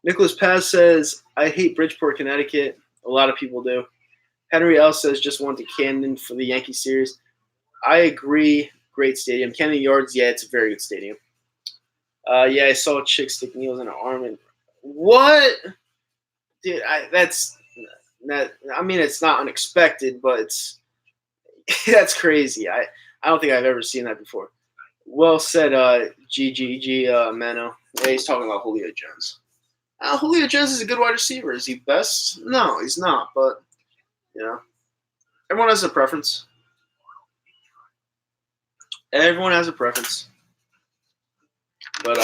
Nicholas Paz says, I hate Bridgeport, Connecticut. A lot of people do. Henry L. says, just went to Camden for the Yankee series. I agree. Great stadium. Camden Yards, yeah, it's a very good stadium. Yeah, I saw a chick stick needles in her arm. And what? Dude, it's not unexpected, but that's crazy. I don't think I've ever seen that before. Well said, GGG Mano. Yeah, he's talking about Julio Jones. Julio Jones is a good wide receiver. Is he best? No, he's not. But, everyone has a preference. Everyone has a preference. But,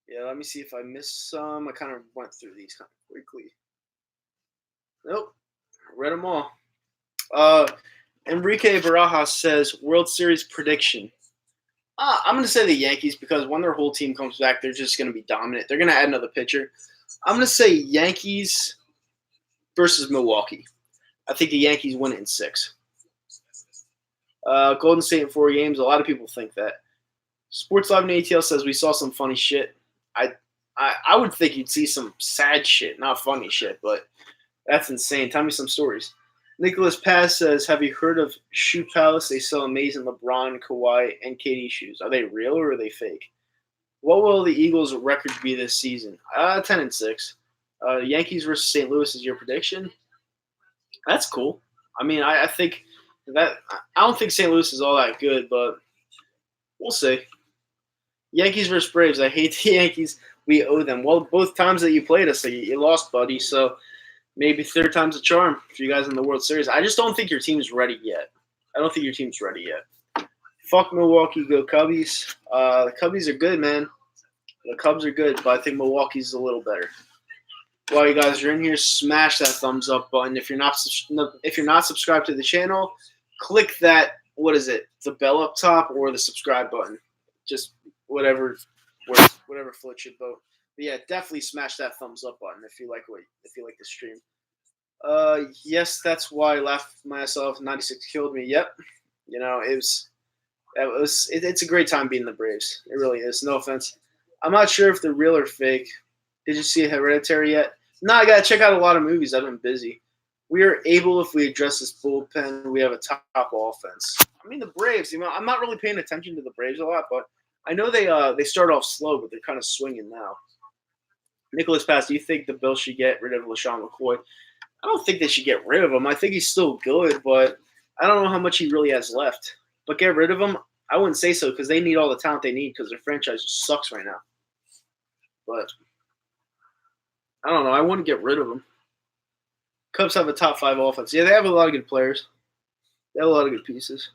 yeah, let me see if I missed some. I kind of went through these kind of quickly. Nope. I read them all. Enrique Barajas says, World Series prediction. I'm going to say the Yankees because when their whole team comes back, they're just going to be dominant. They're going to add another pitcher. I'm going to say Yankees versus Milwaukee. I think the Yankees win it in 6. Golden State in 4 games. A lot of people think that. Sports Live in ATL says we saw some funny shit. I would think you'd see some sad shit, not funny shit, but that's insane. Tell me some stories. Nicholas Paz says, have you heard of Shoe Palace? They sell amazing LeBron, Kawhi, and KD shoes. Are they real or are they fake? What will the Eagles' record be this season? 10-6. Yankees versus St. Louis is your prediction? That's cool. I mean, I think that I don't think St. Louis is all that good, but we'll see. Yankees versus Braves. I hate the Yankees. We owe them. Well, both times that you played us, you lost, buddy. So maybe third time's a charm for you guys in the World Series. I just don't think your team's ready yet. Fuck Milwaukee, go Cubbies. The Cubbies are good, man. The Cubs are good, but I think Milwaukee's a little better. While you guys are in here, smash that thumbs up button. If you're not subscribed to the channel, click that. What is it? The bell up top or the subscribe button? Just whatever floats your boat. But yeah, definitely smash that thumbs up button if you like the stream. Yes, that's why I laughed myself. 96 killed me. Yep. It's a great time being the Braves. It really is. No offense. I'm not sure if they're real or fake. Did you see Hereditary yet? No, I gotta check out a lot of movies. I've been busy. We are able, if we address this bullpen, we have a top offense. I mean, the Braves. I'm not really paying attention to the Braves a lot, but I know they start off slow, but they're kind of swinging now. Nicholas Paz, do you think the Bills should get rid of LaShawn McCoy? I don't think they should get rid of him. I think he's still good, but I don't know how much he really has left. But get rid of him? I wouldn't say so because they need all the talent they need because their franchise sucks right now. But I don't know. I wouldn't get rid of him. Cubs have a top 5 offense. Yeah, they have a lot of good players. They have a lot of good pieces.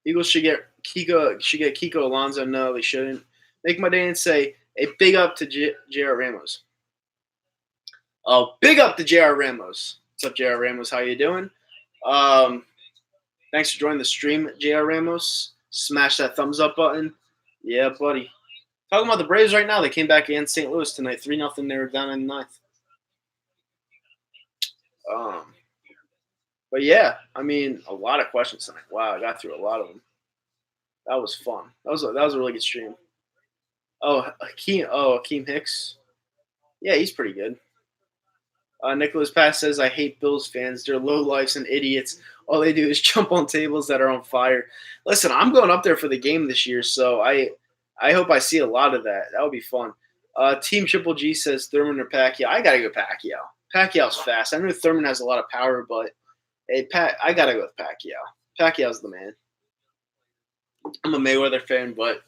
Eagles should get Kiko Alonso. No, they shouldn't. Make my day and say a big up to J.R. Ramos. Oh, big up to J.R. Ramos. What's up, J.R. Ramos? How you doing? Thanks for joining the stream, J.R. Ramos. Smash that thumbs up button. Yeah, buddy. Talking about the Braves right now. They came back against St. Louis tonight. 3-0. They were down in the 9th. But yeah, I mean, a lot of questions tonight. Wow, I got through a lot of them. That was fun. That was a really good stream. Akeem Hicks. Yeah, he's pretty good. Nicholas Paz says, I hate Bills fans. They're lowlifes and idiots. All they do is jump on tables that are on fire. Listen, I'm going up there for the game this year, so I hope I see a lot of that. That would be fun. Team Triple G says Thurman or Pacquiao. I got to go Pacquiao. Pacquiao's fast. I know Thurman has a lot of power, but hey, I got to go with Pacquiao. Pacquiao's the man. I'm a Mayweather fan, but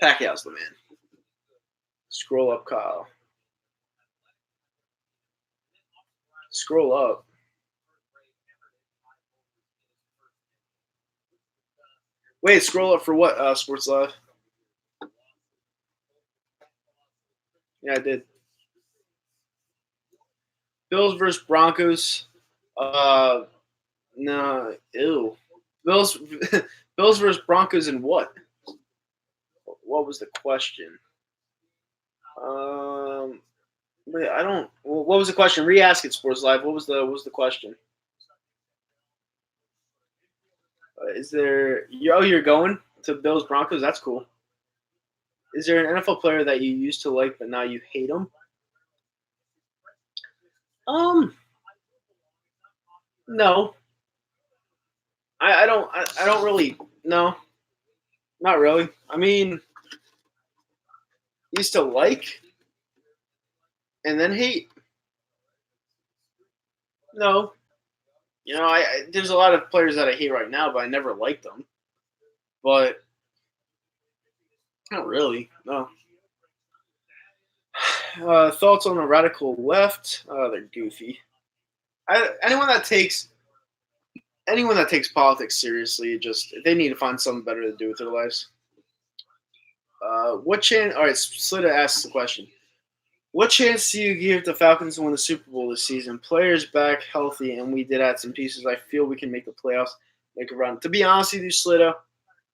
Pacquiao's the man. Scroll up, Kyle. Scroll up. Wait, scroll up for what? Sports Live. Yeah, I did. Bills versus Broncos. No, ew. Bills, Bills versus Broncos and what? What was the question? Wait, I don't. What was the question? Re-ask it, Sports Live. What was the question? Is there? You're going to Bills Broncos? That's cool. Is there an NFL player that you used to like but now you hate him? No. I don't. I don't really. No, not really. I mean, used to like and then hate. No. There's a lot of players that I hate right now, but I never liked them. But not really. No. Thoughts on the radical left? They're goofy. Anyone that takes politics seriously, just they need to find something better to do with their lives. What chance? All right, Slita asks the question. What chance do you give the Falcons to win the Super Bowl this season? Players back healthy, and we did add some pieces. I feel we can make the playoffs, make a run. To be honest with you, Slita,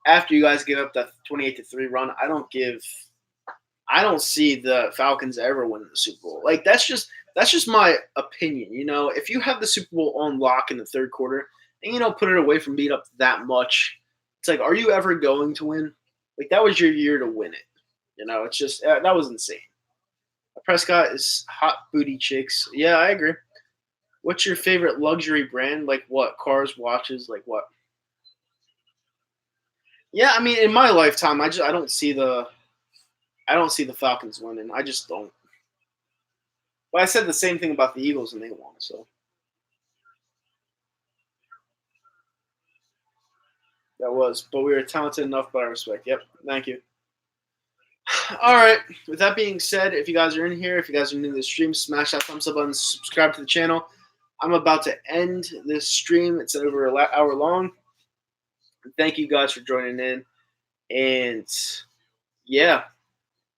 after you guys give up that 28-3 run, I don't see the Falcons ever winning the Super Bowl. Like that's just my opinion. If you have the Super Bowl on lock in the third quarter and put it away from beat up that much, it's like, are you ever going to win? Like that was your year to win it. It's just that was insane. Prescott is hot booty chicks. Yeah, I agree. What's your favorite luxury brand? Like what? Cars, watches, like what? Yeah, I mean, in my lifetime, I don't see the Falcons winning. I just don't. But I said the same thing about the Eagles and they won. So that was. But we were talented enough, but I respect. Yep. Thank you. All right. With that being said, if you guys are in here, if you guys are new to the stream, smash that thumbs up button, subscribe to the channel. I'm about to end this stream. It's over an hour long. Thank you guys for joining in. And yeah,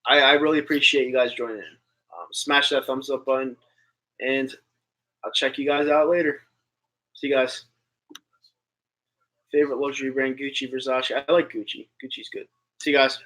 I really appreciate you guys joining in. Smash that thumbs up button, and I'll check you guys out later. See you guys. Favorite luxury brand: Gucci, Versace. I like Gucci. Gucci's good. See you guys.